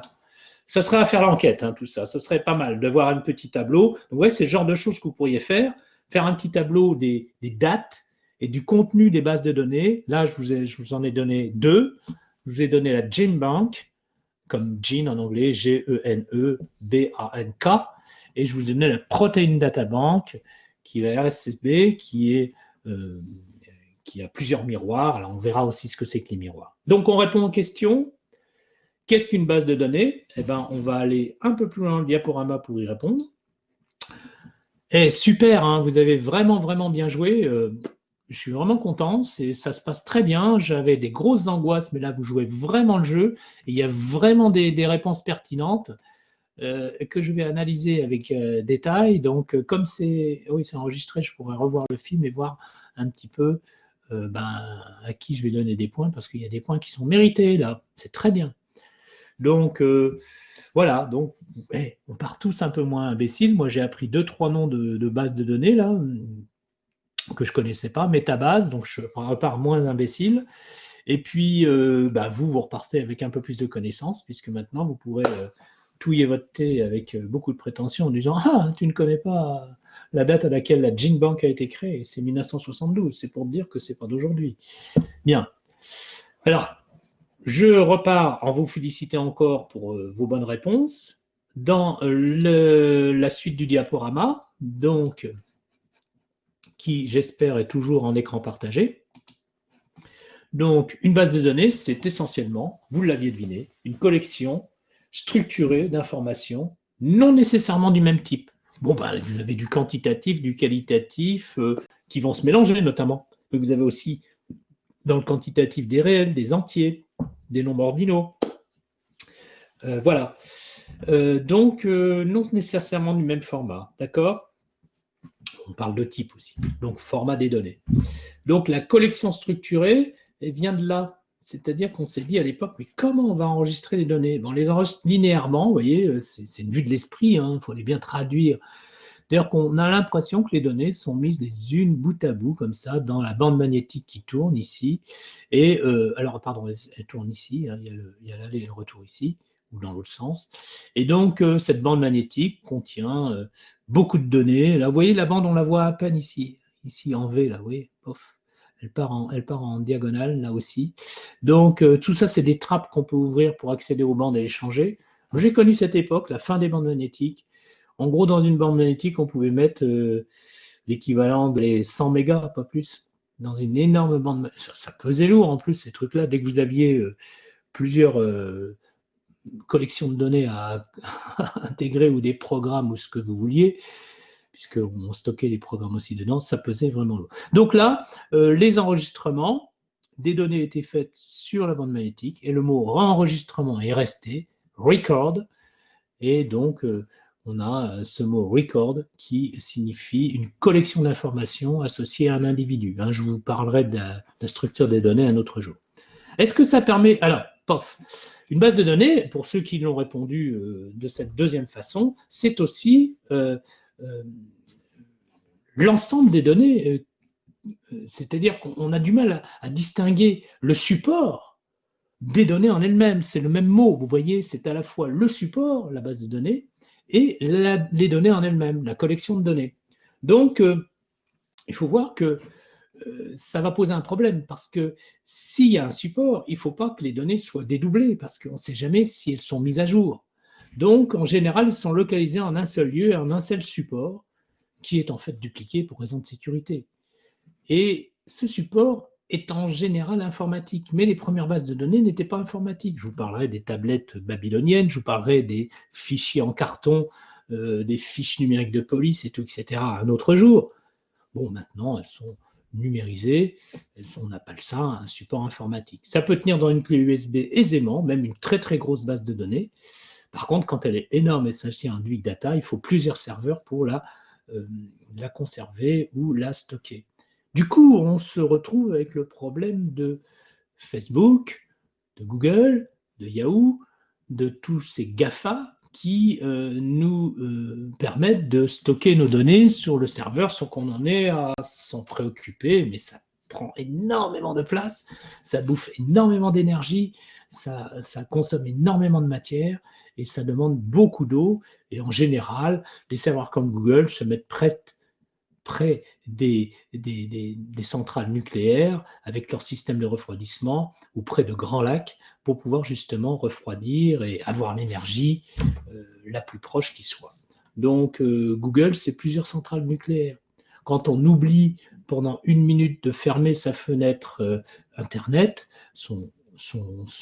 Ça serait à faire l'enquête, hein, tout ça. Ce serait pas mal de voir un petit tableau. Donc, ouais, c'est le genre de choses que vous pourriez faire. Faire un petit tableau des dates et du contenu des bases de données. Là, je vous en ai donné deux. Je vous ai donné la GenBank, comme Gene en anglais, G-E-N-E-B-A-N-K. Et je vous ai donné la Protein Data Bank, qui est la RSSB, qui a plusieurs miroirs. Alors, on verra aussi ce que c'est que les miroirs. Donc, on répond aux questions. Qu'est-ce qu'une base de données? Eh ben, on va aller un peu plus loin dans le diaporama pour y répondre. Et super, hein, vous avez vraiment, vraiment bien joué. Je suis vraiment content, ça se passe très bien. J'avais des grosses angoisses, mais là, vous jouez vraiment le jeu. Et il y a vraiment des réponses pertinentes que je vais analyser avec détail. Donc, comme c'est enregistré, je pourrais revoir le film et voir un petit peu à qui je vais donner des points, parce qu'il y a des points qui sont mérités là. C'est très bien. Donc, voilà, donc on part tous un peu moins imbéciles. Moi, j'ai appris 2-3 noms de bases de données là que je connaissais pas, Metabase, donc je repars moins imbécile. Et puis, vous repartez avec un peu plus de connaissances, puisque maintenant, vous pourrez touiller votre thé avec beaucoup de prétention en disant « Ah, tu ne connais pas la date à laquelle la GenBank a été créée, c'est 1972, c'est pour te dire que c'est pas d'aujourd'hui. » Bien. Alors, je repars en vous félicitant encore pour vos bonnes réponses. Dans la suite du diaporama, donc, qui j'espère est toujours en écran partagé. Donc, une base de données, c'est essentiellement, vous l'aviez deviné, une collection structurée d'informations, non nécessairement du même type. Bon, vous avez du quantitatif, du qualitatif, qui vont se mélanger notamment. Mais vous avez aussi, dans le quantitatif, des réels, des entiers, des nombres ordinaux. Voilà. Donc, non nécessairement du même format, d'accord? On parle de type aussi, donc format des données. Donc, la collection structurée, elle vient de là. C'est-à-dire qu'on s'est dit à l'époque, mais comment on va enregistrer les données? On les enregistre linéairement, vous voyez, c'est une vue de l'esprit, il faut les bien traduire. D'ailleurs, qu'on a l'impression que les données sont mises les unes bout à bout, comme ça, dans la bande magnétique qui tourne ici. Et alors, pardon, elle tourne ici, il y a l'aller et le retour ici, ou dans l'autre sens. Et donc, cette bande magnétique contient beaucoup de données. Là, vous voyez, la bande, on la voit à peine ici, en V, là, vous voyez, pof. Elle part en diagonale, là aussi. Donc, tout ça, c'est des trappes qu'on peut ouvrir pour accéder aux bandes et les changer. J'ai connu cette époque, la fin des bandes magnétiques. En gros, dans une bande magnétique, on pouvait mettre l'équivalent des 100 mégas, pas plus, dans une énorme bande. Ça pesait lourd en plus, ces trucs-là. Dès que vous aviez plusieurs collections de données à intégrer ou des programmes ou ce que vous vouliez, puisqu'on stockait les programmes aussi dedans, ça pesait vraiment lourd. Donc là, les enregistrements, des données étaient faites sur la bande magnétique et le mot enregistrement est resté, record, et donc on a ce mot record qui signifie une collection d'informations associée à un individu. Je vous parlerai de la structure des données un autre jour. Est-ce que ça permet... Alors, pof, une base de données, pour ceux qui l'ont répondu de cette deuxième façon, c'est aussi l'ensemble des données. C'est-à-dire qu'on a du mal à distinguer le support des données en elles-mêmes. C'est le même mot, vous voyez, c'est à la fois le support, la base de données, et les données en elles-mêmes, la collection de données. Donc, il faut voir que ça va poser un problème parce que s'il y a un support, il ne faut pas que les données soient dédoublées parce qu'on ne sait jamais si elles sont mises à jour. Donc, en général, elles sont localisées en un seul lieu et en un seul support qui est en fait dupliqué pour raison de sécurité. Et ce support est en général informatique, mais les premières bases de données n'étaient pas informatiques. Je vous parlerai des tablettes babyloniennes, je vous parlerai des fichiers en carton, des fiches numériques de police et tout, etc. un autre jour. Bon, maintenant, elles sont numérisées, on appelle ça un support informatique. Ça peut tenir dans une clé USB aisément, même une très très grosse base de données. Par contre, quand elle est énorme et s'agit d'un big data, il faut plusieurs serveurs pour la conserver ou la stocker. Du coup, on se retrouve avec le problème de Facebook, de Google, de Yahoo, de tous ces GAFA qui nous permettent de stocker nos données sur le serveur sans qu'on en ait à s'en préoccuper, mais ça prend énormément de place, ça bouffe énormément d'énergie, ça consomme énormément de matière et ça demande beaucoup d'eau. Et en général, les serveurs comme Google se mettent près des centrales nucléaires avec leur système de refroidissement ou près de grands lacs pour pouvoir justement refroidir et avoir l'énergie la plus proche qui soit. Donc Google, c'est plusieurs centrales nucléaires. Quand on oublie pendant 1 minute de fermer sa fenêtre Internet, son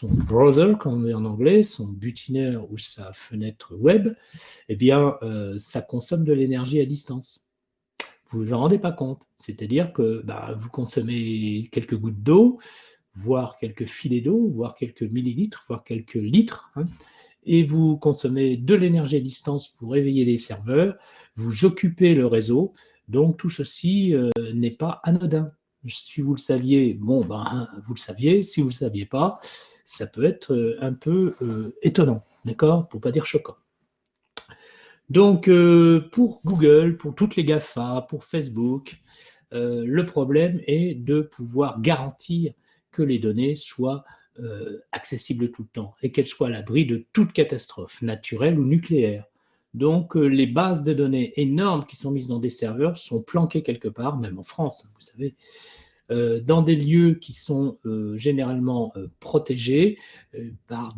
browser, comme on dit en anglais, son butinaire ou sa fenêtre web, eh bien, ça consomme de l'énergie à distance. Vous ne vous en rendez pas compte. C'est-à-dire que vous consommez quelques gouttes d'eau, voire quelques filets d'eau, voire quelques millilitres, voire quelques litres, et vous consommez de l'énergie à distance pour éveiller les serveurs, vous occupez le réseau, donc tout ceci n'est pas anodin. Si vous le saviez, bon, vous le saviez. Si vous ne le saviez pas, ça peut être un peu étonnant, d'accord, pour ne pas dire choquant. Donc, pour Google, pour toutes les GAFA, pour Facebook, le problème est de pouvoir garantir que les données soient accessibles tout le temps et qu'elles soient à l'abri de toute catastrophe naturelle ou nucléaire. Donc, les bases de données énormes qui sont mises dans des serveurs sont planquées quelque part, même en France, vous savez, dans des lieux qui sont généralement protégés par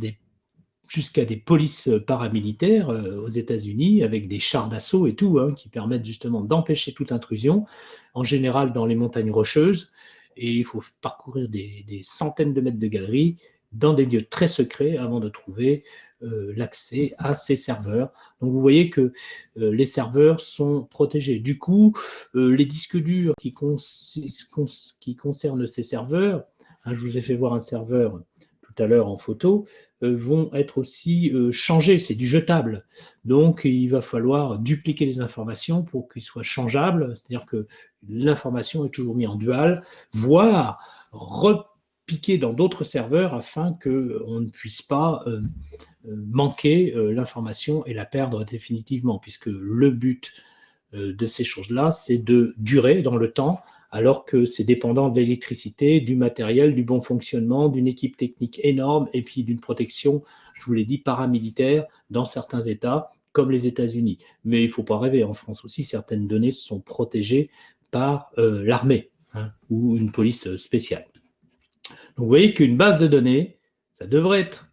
jusqu'à des polices paramilitaires aux États-Unis avec des chars d'assaut et tout, qui permettent justement d'empêcher toute intrusion, en général dans les montagnes rocheuses, et il faut parcourir des centaines de mètres de galeries dans des lieux très secrets avant de trouver l'accès à ces serveurs. Donc vous voyez que les serveurs sont protégés. Du coup, les disques durs qui concernent ces serveurs, je vous ai fait voir un serveur tout à l'heure en photo, vont être aussi changés, c'est du jetable. Donc il va falloir dupliquer les informations pour qu'ils soient changeables, c'est-à-dire que l'information est toujours mise en dual, voire piquer dans d'autres serveurs afin qu'on ne puisse pas manquer l'information et la perdre définitivement, puisque le but de ces choses-là, c'est de durer dans le temps, alors que c'est dépendant de l'électricité, du matériel, du bon fonctionnement, d'une équipe technique énorme et puis d'une protection, je vous l'ai dit, paramilitaire dans certains États, comme les États-Unis. Mais il ne faut pas rêver, en France aussi, certaines données sont protégées par l'armée ou une police spéciale. Donc vous voyez qu'une base de données, ça devrait être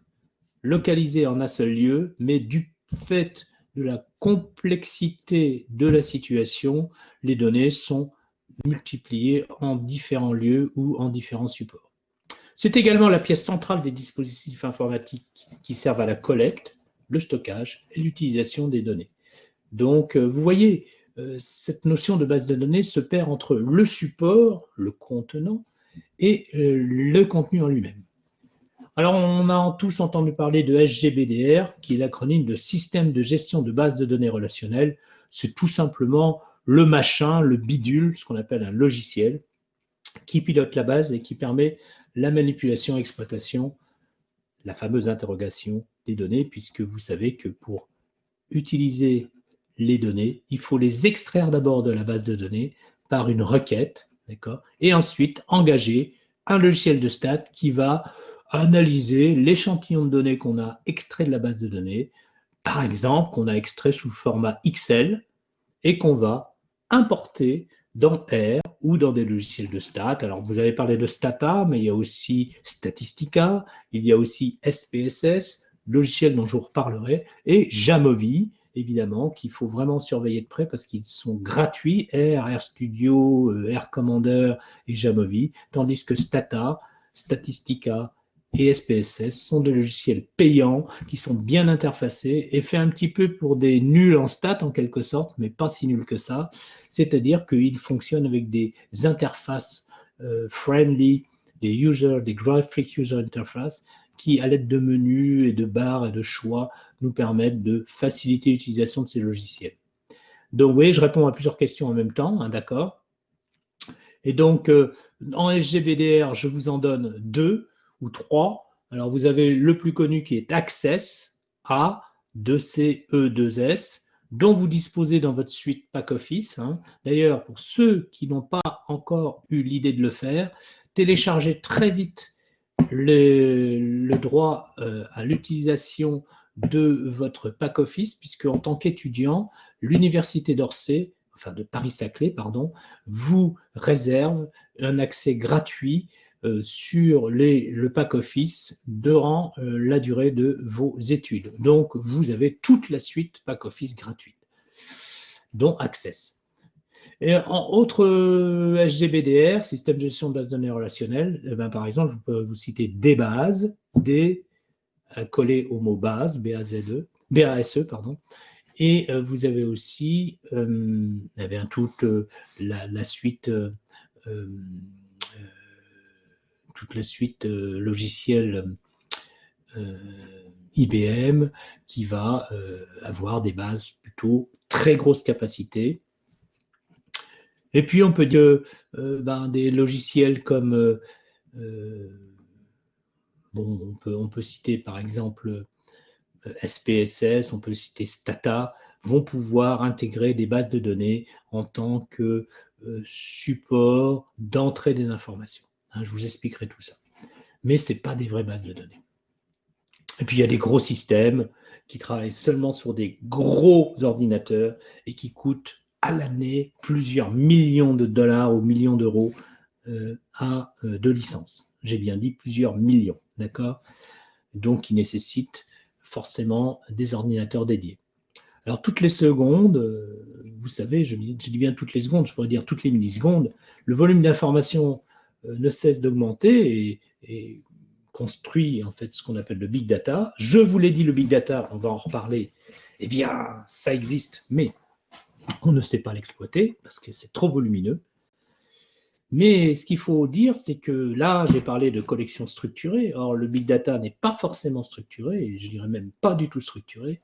localisé en un seul lieu, mais du fait de la complexité de la situation, les données sont multipliées en différents lieux ou en différents supports. C'est également la pièce centrale des dispositifs informatiques qui servent à la collecte, le stockage et l'utilisation des données. Donc, vous voyez, cette notion de base de données se perd entre le support, le contenant, et le contenu en lui-même. Alors, on a tous entendu parler de SGBDR, qui est l'acronyme de Système de gestion de base de données relationnelles. C'est tout simplement le machin, le bidule, ce qu'on appelle un logiciel, qui pilote la base et qui permet la manipulation et exploitation, la fameuse interrogation des données, puisque vous savez que pour utiliser les données, il faut les extraire d'abord de la base de données par une requête, d'accord, et ensuite engager un logiciel de stat qui va analyser l'échantillon de données qu'on a extrait de la base de données, par exemple, qu'on a extrait sous format Excel et qu'on va importer dans R ou dans des logiciels de stat. Alors, vous avez parlé de Stata, mais il y a aussi Statistica, il y a aussi SPSS, logiciel dont je vous reparlerai, et Jamovi, évidemment, qu'il faut vraiment surveiller de près parce qu'ils sont gratuits, R, RStudio, RCommander et Jamovi, tandis que Stata, Statistica et SPSS sont des logiciels payants qui sont bien interfacés et faits un petit peu pour des nuls en stats en quelque sorte, mais pas si nuls que ça. C'est-à-dire qu'ils fonctionnent avec des interfaces friendly, des graphic user interface qui, à l'aide de menus et de barres et de choix, nous permettent de faciliter l'utilisation de ces logiciels. Donc, vous voyez, je réponds à plusieurs questions en même temps, hein, d'accord? Et donc, en SGBDR, je vous en donne 2 ou 3. Alors, vous avez le plus connu qui est Access, A, 2C, E, 2S, dont vous disposez dans votre suite PackOffice. Hein. D'ailleurs, pour ceux qui n'ont pas encore eu l'idée de le faire, téléchargez très vite le droit à l'utilisation de votre PackOffice, puisque en tant qu'étudiant, l'Université d'Orsay, enfin de Paris-Saclay, pardon, vous réserve un accès gratuit sur le PackOffice durant la durée de vos études. Donc, vous avez toute la suite PackOffice gratuite, dont Access. Et en autre SGBDR, système de gestion de base de données relationnelles, eh ben, par exemple, je peux vous citer DBase, D collé au mot base, BASE, pardon. Et vous avez aussi toute la suite, logicielle IBM qui va avoir des bases plutôt très grosse capacité. Et puis on peut dire des logiciels comme on peut citer par exemple SPSS, on peut citer Stata, vont pouvoir intégrer des bases de données en tant que support d'entrée des informations. Hein, je vous expliquerai tout ça. Mais ce n'est pas des vraies bases de données. Et puis il y a des gros systèmes qui travaillent seulement sur des gros ordinateurs et qui coûtent à l'année plusieurs millions de dollars ou millions d'euros de licence. J'ai bien dit plusieurs millions, d'accord? Donc qui nécessitent forcément des ordinateurs dédiés. Alors toutes les secondes, vous savez, je dis bien toutes les secondes, je pourrais dire toutes les millisecondes, le volume d'information ne cesse d'augmenter et construit en fait ce qu'on appelle le big data. Je vous l'ai dit, le big data, on va en reparler, eh bien ça existe, mais on ne sait pas l'exploiter parce que c'est trop volumineux. Mais ce qu'il faut dire, c'est que là, j'ai parlé de collection structurée. Or, le big data n'est pas forcément structuré, et je dirais même pas du tout structuré.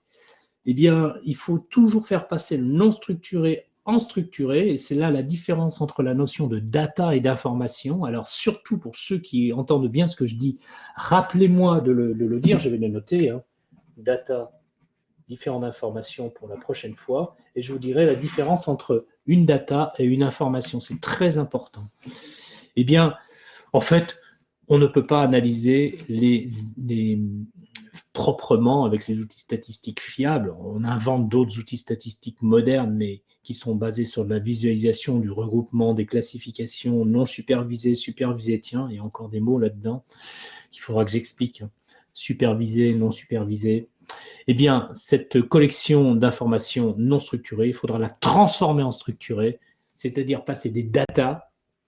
Eh bien, il faut toujours faire passer le non structuré en structuré, et c'est là la différence entre la notion de data et d'information. Alors surtout pour ceux qui entendent bien ce que je dis, rappelez-moi de le dire, je vais le noter, hein. Data, différentes informations pour la prochaine fois, et je vous dirai la différence entre une data et une information. C'est très important. Eh bien, en fait, on ne peut pas analyser proprement avec les outils statistiques fiables. On invente d'autres outils statistiques modernes, mais qui sont basés sur la visualisation, du regroupement, des classifications non supervisées, supervisées. Tiens, il y a encore des mots là-dedans qu'il faudra que j'explique. Supervisé, non supervisé. Eh bien, cette collection d'informations non structurées, il faudra la transformer en structurée, c'est-à-dire passer des datas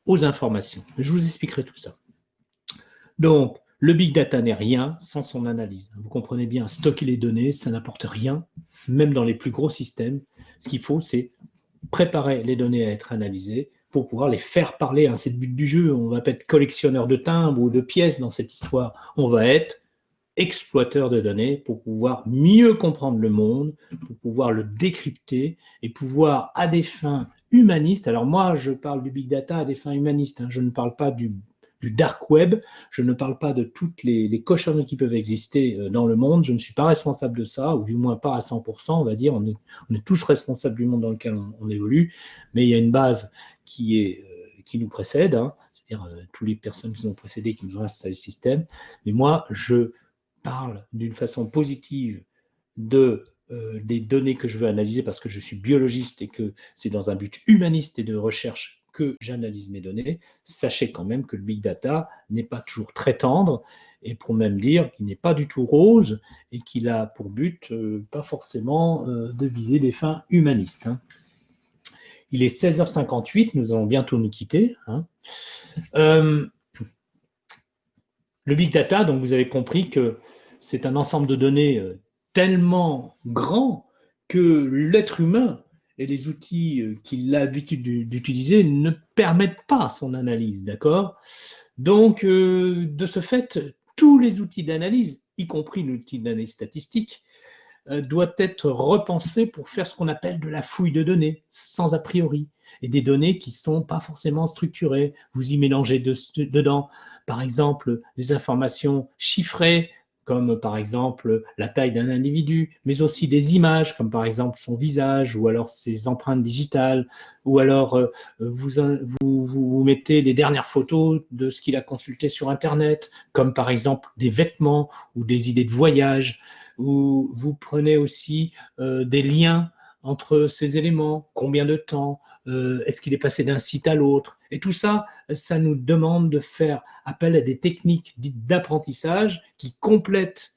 aux informations. Je vous expliquerai tout ça. Donc, le big data n'est rien sans son analyse. Vous comprenez bien, stocker les données, ça n'apporte rien, même dans les plus gros systèmes. Ce qu'il faut, c'est préparer les données à être analysées pour pouvoir les faire parler. C'est le but du jeu. On ne va pas être collectionneur de timbres ou de pièces dans cette histoire. On va être exploiteur de données pour pouvoir mieux comprendre le monde, pour pouvoir le décrypter et pouvoir, à des fins humanistes, alors moi je parle du big data à des fins humanistes, je ne parle pas du dark web, je ne parle pas de toutes les cochonneries qui peuvent exister dans le monde, je ne suis pas responsable de ça, ou du moins pas à 100%, on va dire, on est tous responsables du monde dans lequel on évolue, mais il y a une base qui nous précède, c'est-à-dire toutes les personnes qui nous ont précédés, qui nous ont installé le système, mais moi je parle d'une façon positive des données que je veux analyser parce que je suis biologiste et que c'est dans un but humaniste et de recherche que j'analyse mes données, sachez quand même que le big data n'est pas toujours très tendre et pour même dire qu'il n'est pas du tout rose et qu'il a pour but pas forcément de viser des fins humanistes. Il est 16h58, nous allons bientôt nous quitter. Le big data, donc vous avez compris que c'est un ensemble de données tellement grand que l'être humain et les outils qu'il a l'habitude d'utiliser ne permettent pas son analyse, d'accord? Donc, de ce fait, tous les outils d'analyse, y compris l'outil d'analyse statistique, doivent être repensés pour faire ce qu'on appelle de la fouille de données, sans a priori, et des données qui ne sont pas forcément structurées. Vous y mélangez dedans, par exemple, des informations chiffrées, comme par exemple la taille d'un individu, mais aussi des images, comme par exemple son visage, ou alors ses empreintes digitales, ou alors vous mettez les dernières photos de ce qu'il a consulté sur Internet, comme par exemple des vêtements ou des idées de voyage, ou vous prenez aussi des liens entre ces éléments, combien de temps, est-ce qu'il est passé d'un site à l'autre, et tout ça, ça nous demande de faire appel à des techniques dites d'apprentissage qui complètent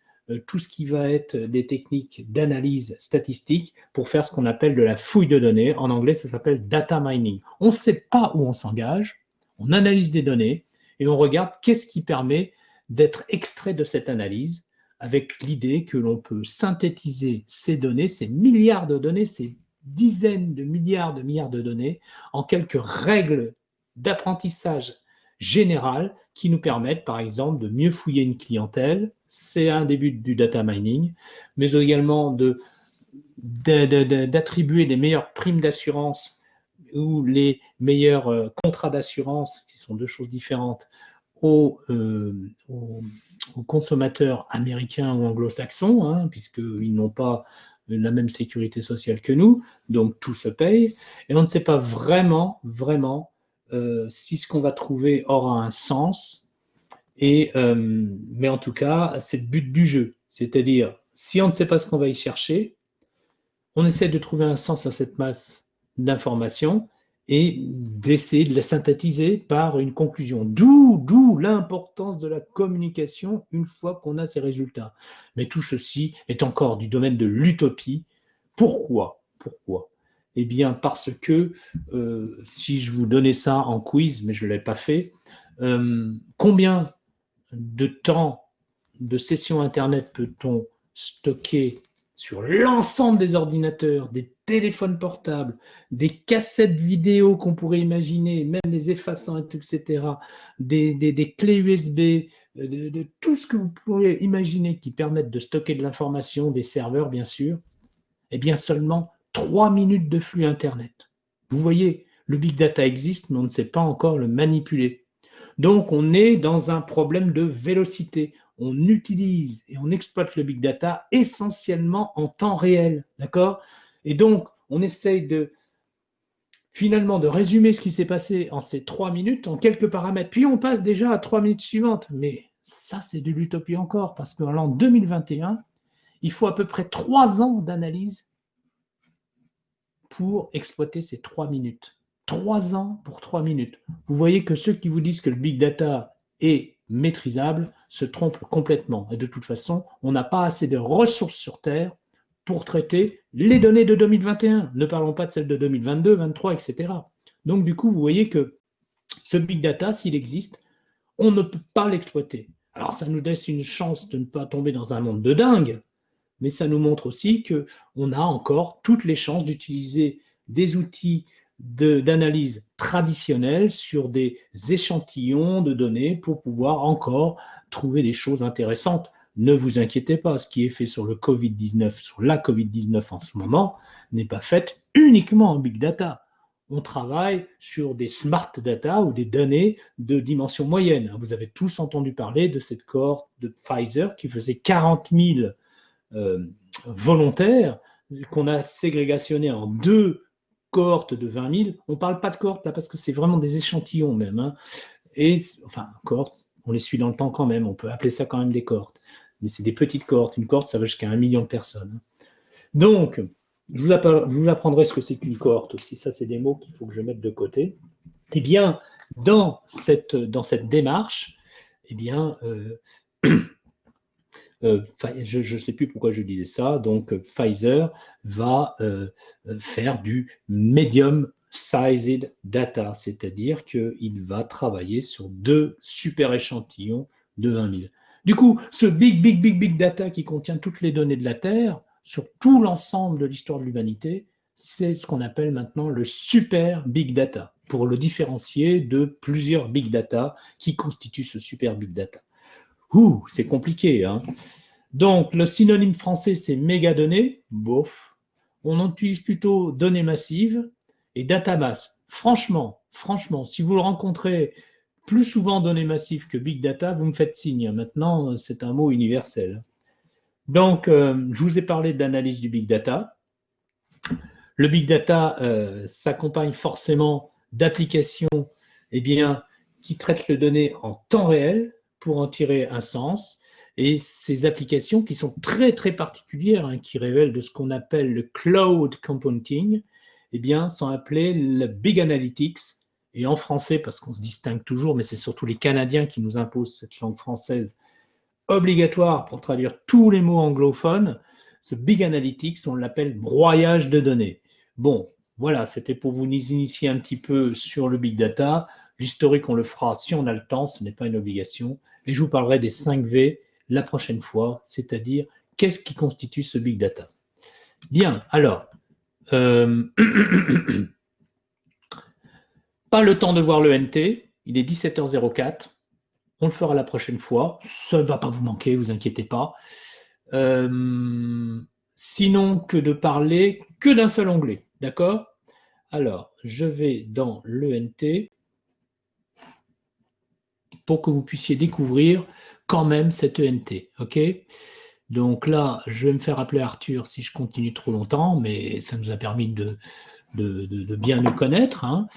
tout ce qui va être des techniques d'analyse statistique pour faire ce qu'on appelle de la fouille de données. En anglais, ça s'appelle data mining. On ne sait pas où on s'engage, on analyse des données et on regarde qu'est-ce qui permet d'être extrait de cette analyse avec l'idée que l'on peut synthétiser ces données, ces milliards de données, ces dizaines de milliards de données en quelques règles d'apprentissage général qui nous permettent, par exemple, de mieux fouiller une clientèle. C'est un des buts du data mining, mais également d'attribuer les meilleures primes d'assurance ou les meilleurs contrats d'assurance, qui sont deux choses différentes, aux consommateurs américains ou anglo-saxons, puisqu'ils n'ont pas la même sécurité sociale que nous, donc tout se paye, et on ne sait pas vraiment si ce qu'on va trouver aura un sens, mais en tout cas, c'est le but du jeu, c'est-à-dire, si on ne sait pas ce qu'on va y chercher, on essaie de trouver un sens à cette masse d'informations et d'essayer de la synthétiser par une conclusion. D'où l'importance de la communication une fois qu'on a ces résultats. Mais tout ceci est encore du domaine de l'utopie. Pourquoi? Eh bien parce que si je vous donnais ça en quiz, mais je ne l'ai pas fait, combien de temps de session Internet peut-on stocker sur l'ensemble des ordinateurs, des téléphones portables, des cassettes vidéo qu'on pourrait imaginer, même les effaçants, etc., des clés USB, de tout ce que vous pourriez imaginer qui permettent de stocker de l'information, des serveurs bien sûr, eh bien seulement 3 minutes de flux Internet. Vous voyez, le big data existe, mais on ne sait pas encore le manipuler. Donc, on est dans un problème de vélocité. On utilise et on exploite le big data essentiellement en temps réel, d'accord? Et donc, on essaye finalement de résumer ce qui s'est passé en ces 3 minutes, en quelques paramètres. Puis on passe déjà à 3 minutes suivantes. Mais ça, c'est de l'utopie encore, parce qu'en l'an 2021, il faut à peu près 3 ans d'analyse pour exploiter ces 3 minutes. 3 ans pour 3 minutes. Vous voyez que ceux qui vous disent que le big data est maîtrisable se trompent complètement. Et de toute façon, on n'a pas assez de ressources sur Terre pour traiter les données de 2021. Ne parlons pas de celles de 2022, 2023, etc. Donc du coup, vous voyez que ce big data, s'il existe, on ne peut pas l'exploiter. Alors ça nous laisse une chance de ne pas tomber dans un monde de dingue, mais ça nous montre aussi qu'on a encore toutes les chances d'utiliser des outils d'analyse traditionnels sur des échantillons de données pour pouvoir encore trouver des choses intéressantes. Ne vous inquiétez pas, ce qui est fait sur le Covid-19, sur la Covid-19 en ce moment, n'est pas fait uniquement en big data. On travaille sur des smart data ou des données de dimension moyenne. Vous avez tous entendu parler de cette cohorte de Pfizer qui faisait 40 000 volontaires qu'on a ségrégationné en 2 cohortes de 20 000. On ne parle pas de cohortes là parce que c'est vraiment des échantillons même. Hein. Et enfin, cohortes, on les suit dans le temps quand même. On peut appeler ça quand même des cohortes. Mais c'est des petites cohortes. Une cohorte, ça va jusqu'à 1 million de personnes. Donc, je vous apprendrai ce que c'est qu'une cohorte aussi. Ça, c'est des mots qu'il faut que je mette de côté. Eh bien, dans cette démarche, eh bien, je ne sais plus pourquoi je disais ça, donc Pfizer va faire du medium sized data, c'est-à-dire qu'il va travailler sur 2 super échantillons de 20 000. Du coup, ce big data qui contient toutes les données de la Terre, sur tout l'ensemble de l'histoire de l'humanité, c'est ce qu'on appelle maintenant le super big data, pour le différencier de plusieurs big data qui constituent ce super big data. C'est compliqué, hein. Donc, le synonyme français, c'est mégadonnées. Bof. On utilise plutôt données massives et data mass. Franchement, si vous le rencontrez plus souvent données massives que big data, vous me faites signe. Maintenant, c'est un mot universel. Donc, je vous ai parlé de l'analyse du big data. Le big data s'accompagne forcément d'applications qui traitent les données en temps réel pour en tirer un sens. Et ces applications qui sont très très particulières, qui révèlent de ce qu'on appelle le cloud computing, sont appelées le big analytics. Et en français, parce qu'on se distingue toujours, mais c'est surtout les Canadiens qui nous imposent cette langue française obligatoire pour traduire tous les mots anglophones, ce big analytics, on l'appelle broyage de données. Bon, voilà, c'était pour vous initier un petit peu sur le big data. L'historique, on le fera si on a le temps, ce n'est pas une obligation. Et je vous parlerai des 5 V la prochaine fois, c'est-à-dire qu'est-ce qui constitue ce big data. Bien, alors, pas le temps de voir le NT, il est 17h04. On le fera la prochaine fois. Ça ne va pas vous manquer, vous inquiétez pas. Sinon que de parler que d'un seul onglet, d'accord? Alors, je vais dans l'ENT pour que vous puissiez découvrir quand même cette ENT, ok? Donc là, je vais me faire appeler Arthur si je continue trop longtemps, mais ça nous a permis de bien nous connaître. Hein.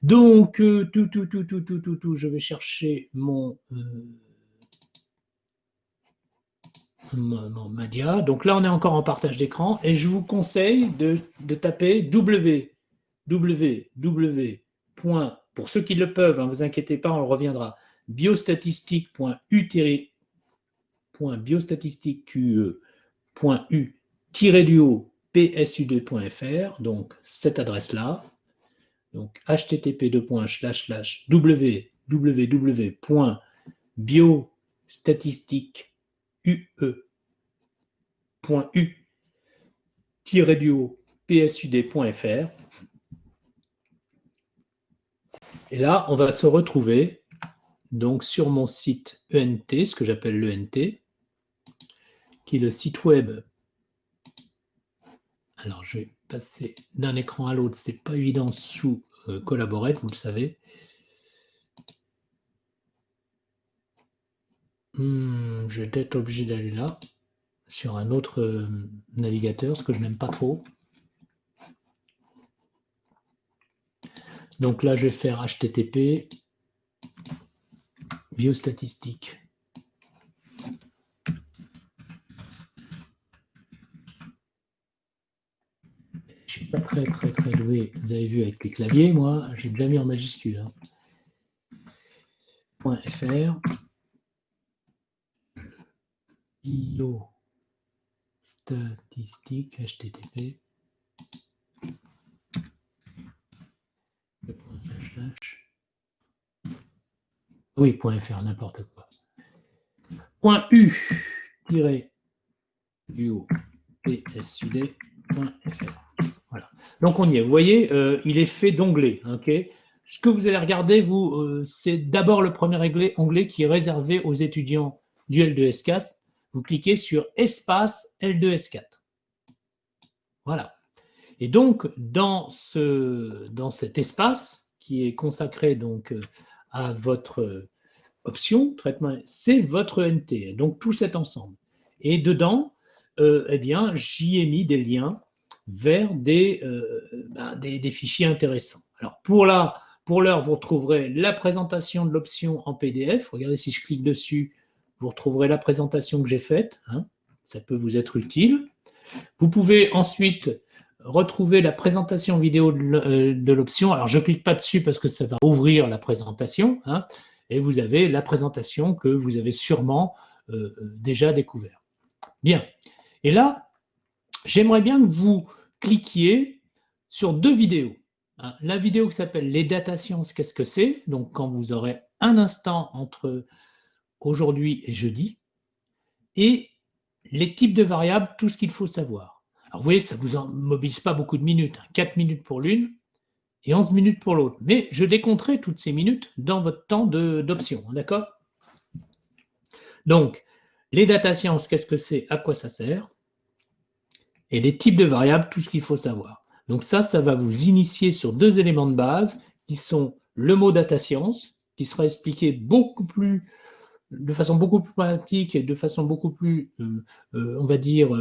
Donc, je vais chercher mon Madia. Donc là, on est encore en partage d'écran et je vous conseille de taper www. Pour ceux qui le peuvent, ne vous inquiétez pas, on reviendra, biostatistique.u-psud.fr, donc cette adresse-là, donc http://www.bio-statistique.u-psud.fr. Et là, on va se retrouver donc sur mon site ENT, ce que j'appelle l'ENT, qui est le site web Alors, je vais passer d'un écran à l'autre. C'est pas évident sous Collaborate, vous le savez. Je vais être obligé d'aller là, sur un autre navigateur, ce que je n'aime pas trop. Donc là, je vais faire HTTP, biostatistique. Je suis pas très doué. Vous avez vu avec les claviers, moi, j'ai déjà mis en majuscule. Hein. .fr biostatistique HTTP. Oui, .fr, n'importe quoi. .u psud.fr. Voilà. Donc on y est. Vous voyez, il est fait d'onglets. Okay, ce que vous allez regarder, vous, c'est d'abord le premier onglet qui est réservé aux étudiants du L2S4. Vous cliquez sur Espace L2S4. Voilà. Et donc, dans cet espace qui est consacré donc à votre option, traitement, c'est votre NT, donc tout cet ensemble. Et dedans, eh bien, j'y ai mis des liens vers des fichiers intéressants. Alors, pour l'heure, vous retrouverez la présentation de l'option en PDF. Regardez, si je clique dessus, vous retrouverez la présentation que j'ai faite. Hein. Ça peut vous être utile. Vous pouvez ensuite retrouver la présentation vidéo de l'option. Alors, je ne clique pas dessus parce que ça va ouvrir la présentation. Hein, et vous avez la présentation que vous avez sûrement déjà découvert. Bien. Et là, j'aimerais bien que vous cliquiez sur deux vidéos. Hein, la vidéo qui s'appelle « Les data science, qu'est-ce que c'est ?» Donc, quand vous aurez un instant entre aujourd'hui et jeudi. Et les types de variables, tout ce qu'il faut savoir. Alors, vous voyez, ça ne vous en mobilise pas beaucoup de minutes. 4 minutes pour l'une et 11 minutes pour l'autre. Mais je décompterai toutes ces minutes dans votre temps d'option. D'accord? Donc, les data science, qu'est-ce que c'est? À quoi ça sert? Et les types de variables, tout ce qu'il faut savoir. Donc ça va vous initier sur deux éléments de base qui sont le mot data science, qui sera expliqué de façon beaucoup plus pratique et de façon beaucoup plus, on va dire,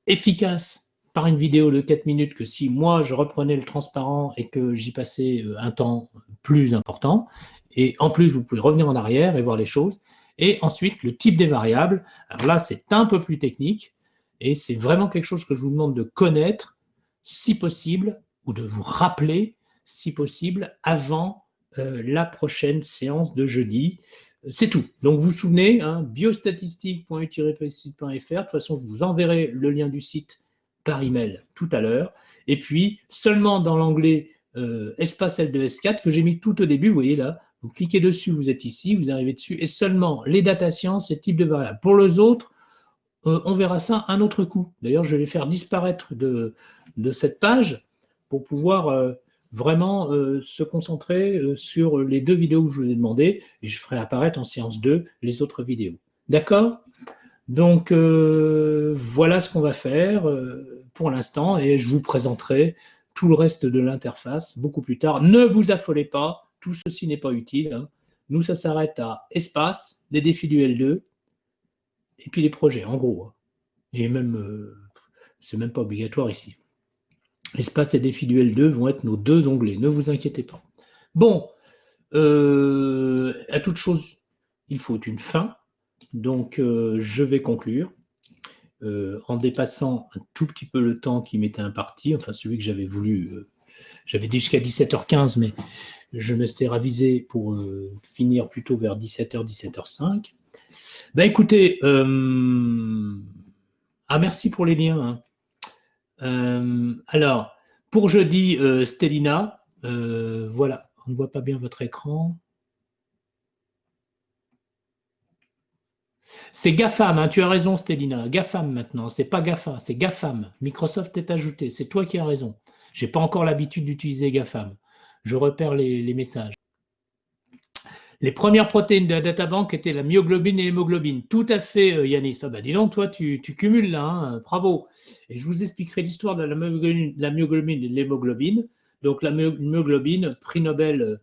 efficace par une vidéo de 4 minutes que si moi je reprenais le transparent et que j'y passais un temps plus important. Et en plus, vous pouvez revenir en arrière et voir les choses. Et ensuite, le type des variables. Alors là, c'est un peu plus technique et c'est vraiment quelque chose que je vous demande de connaître, si possible, ou de vous rappeler, si possible, avant la prochaine séance de jeudi. C'est tout. Donc vous vous souvenez, hein, biostatistique.u-psud.fr. De toute façon, je vous enverrai le lien du site par email tout à l'heure. Et puis, seulement dans l'onglet Espace L2S4 que j'ai mis tout au début, vous voyez là, vous cliquez dessus, vous êtes ici, vous arrivez dessus, et seulement les data science et types de variables. Pour les autres, on verra ça un autre coup. D'ailleurs, je vais les faire disparaître de cette page pour pouvoir vraiment se concentrer sur les deux vidéos que je vous ai demandées et je ferai apparaître en séance 2 les autres vidéos. D'accord? Donc, voilà ce qu'on va faire pour l'instant et je vous présenterai tout le reste de l'interface beaucoup plus tard. Ne vous affolez pas, tout ceci n'est pas utile. Hein. Nous, ça s'arrête à espace, les défis du L2 et puis les projets, en gros. Hein. Et même, c'est même pas obligatoire ici. Espace et défis du L2 vont être nos deux onglets, ne vous inquiétez pas. Bon, à toute chose, il faut une fin. Donc, je vais conclure en dépassant un tout petit peu le temps qui m'était imparti, enfin celui que j'avais voulu. J'avais dit jusqu'à 17h15, mais je me suis ravisé pour finir plutôt vers 17h, 17h05. Ben écoutez, merci pour les liens. Hein. Alors, pour jeudi, Stélina, voilà, on ne voit pas bien votre écran. C'est GAFAM, hein, tu as raison Stélina, GAFAM maintenant, c'est pas GAFA, c'est GAFAM. Microsoft est ajouté, c'est toi qui as raison. J'ai pas encore l'habitude d'utiliser GAFAM. Je repère les messages. Les premières protéines de la databank étaient la myoglobine et l'hémoglobine. Tout à fait, Yanis. Ah bah dis donc, toi, tu cumules là, hein, bravo. Et je vous expliquerai l'histoire de la myoglobine et de l'hémoglobine. Donc la myoglobine, prix Nobel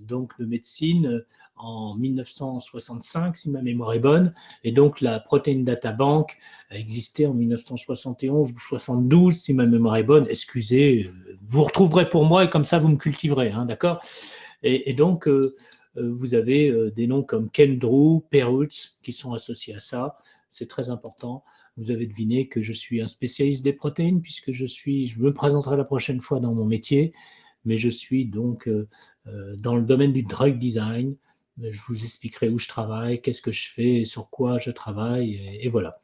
donc de médecine en 1965, si ma mémoire est bonne. Et donc la protéine databank a existé en 1971 ou 72, si ma mémoire est bonne. Excusez, vous retrouverez pour moi et comme ça vous me cultiverez, hein, d'accord? Et donc, vous avez des noms comme Kendrew, Perutz qui sont associés à ça. C'est très important. Vous avez deviné que je suis un spécialiste des protéines puisque je me présenterai la prochaine fois dans mon métier, mais je suis donc dans le domaine du drug design. Je vous expliquerai où je travaille, qu'est-ce que je fais, sur quoi je travaille, et voilà.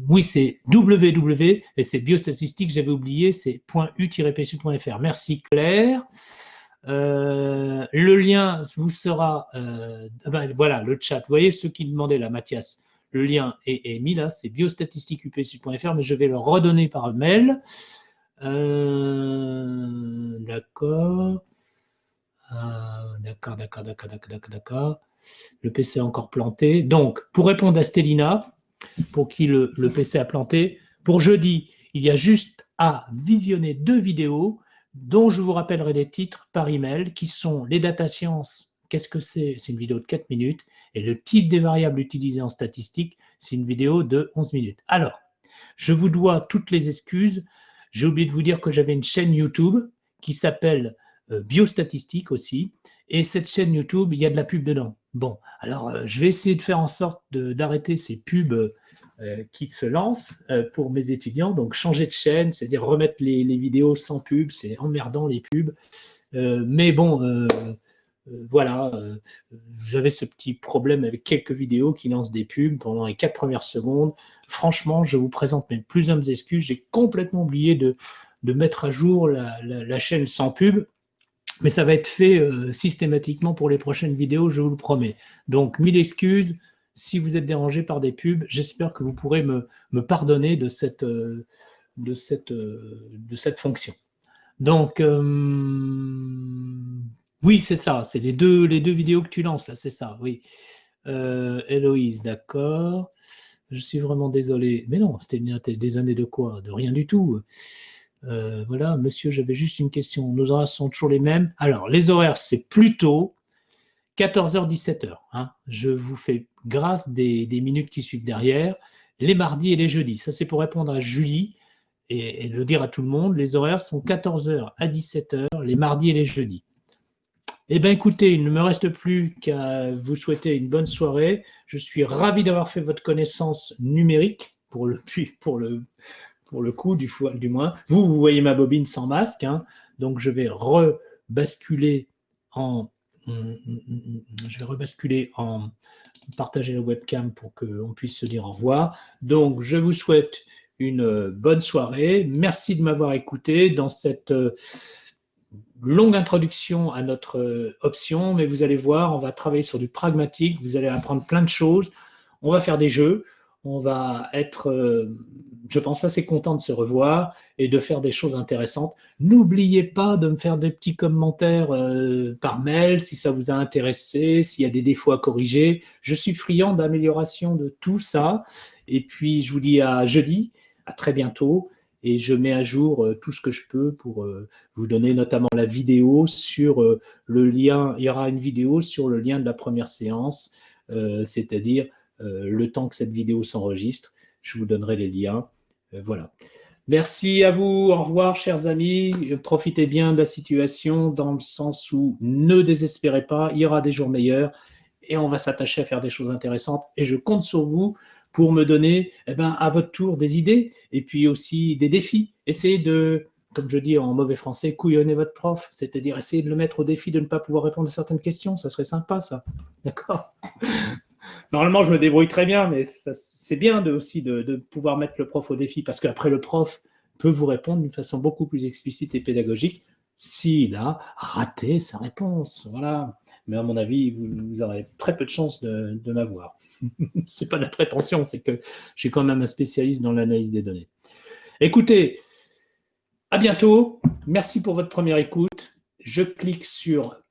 Oui, c'est www, et c'est biostatistique, j'avais oublié, c'est .u-psu.fr. Merci Claire. Le lien vous sera, ben, voilà, le chat. Vous voyez ceux qui demandaient là, Mathias. Le lien est mis là, c'est biostatistique.upsu.fr, mais je vais le redonner par mail. D'accord. D'accord. Le PC est encore planté. Donc, pour répondre à Stélina, pour qui le PC a planté, pour jeudi, il y a juste à visionner 2 vidéos dont je vous rappellerai les titres par email, qui sont les data science. Qu'est-ce que c'est? C'est une vidéo de 4 minutes. Et le type des variables utilisées en statistique, c'est une vidéo de 11 minutes. Alors, je vous dois toutes les excuses. J'ai oublié de vous dire que j'avais une chaîne YouTube qui s'appelle Biostatistique aussi. Et cette chaîne YouTube, il y a de la pub dedans. Bon, alors je vais essayer de faire en sorte d'arrêter ces pubs qui se lancent pour mes étudiants. Donc changer de chaîne, c'est-à-dire remettre les vidéos sans pub, c'est emmerdant les pubs. Mais bon, voilà, j'avais ce petit problème avec quelques vidéos qui lancent des pubs pendant les 4 premières secondes. Franchement, je vous présente mes plus humbles excuses. J'ai complètement oublié de mettre à jour la chaîne sans pub. Mais ça va être fait systématiquement pour les prochaines vidéos, je vous le promets. Donc, 1000 excuses. Si vous êtes dérangé par des pubs, j'espère que vous pourrez me pardonner de cette fonction. Donc, oui, c'est ça. C'est les deux vidéos que tu lances, là, c'est ça, oui. Héloïse, d'accord. Je suis vraiment désolé. Mais non, c'était des années de quoi? De rien du tout. Voilà, monsieur, j'avais juste une question. Nos horaires sont toujours les mêmes. Alors, les horaires, c'est plutôt 14h, 17h. Hein. Je vous fais grâce des minutes qui suivent derrière. Les mardis et les jeudis. Ça, c'est pour répondre à Julie et le dire à tout le monde. Les horaires sont 14h à 17h, les mardis et les jeudis. Eh bien, écoutez, il ne me reste plus qu'à vous souhaiter une bonne soirée. Je suis ravi d'avoir fait votre connaissance numérique pour le coup, du moins. Vous voyez ma bobine sans masque, hein, donc je vais rebasculer en partager la webcam pour qu'on puisse se dire au revoir. Donc, je vous souhaite une bonne soirée. Merci de m'avoir écouté dans cette longue introduction à notre option, mais vous allez voir, on va travailler sur du pragmatique, vous allez apprendre plein de choses, on va faire des jeux, on va être, je pense, assez content de se revoir et de faire des choses intéressantes. N'oubliez pas de me faire des petits commentaires par mail si ça vous a intéressé, s'il y a des défauts à corriger. Je suis friand d'amélioration de tout ça. Et puis, je vous dis à jeudi, à très bientôt. Et je mets à jour tout ce que je peux pour vous donner notamment la vidéo sur le lien. Il y aura une vidéo sur le lien de la première séance, c'est-à-dire le temps que cette vidéo s'enregistre. Je vous donnerai les liens. Voilà. Merci à vous. Au revoir, chers amis. Profitez bien de la situation dans le sens où ne désespérez pas. Il y aura des jours meilleurs et on va s'attacher à faire des choses intéressantes. Et je compte sur vous pour me donner à votre tour des idées et puis aussi des défis. Essayez de, comme je dis en mauvais français, couillonner votre prof, c'est-à-dire essayer de le mettre au défi de ne pas pouvoir répondre à certaines questions. Ça serait sympa, ça. D'accord? Normalement, je me débrouille très bien, mais c'est bien aussi de pouvoir mettre le prof au défi parce qu'après, le prof peut vous répondre d'une façon beaucoup plus explicite et pédagogique s'il a raté sa réponse. Voilà. Mais à mon avis, vous aurez très peu de chances de m'avoir. C'est pas de la prétention, c'est que je suis quand même un spécialiste dans l'analyse des données. Écoutez, à bientôt. Merci pour votre première écoute. je clique sur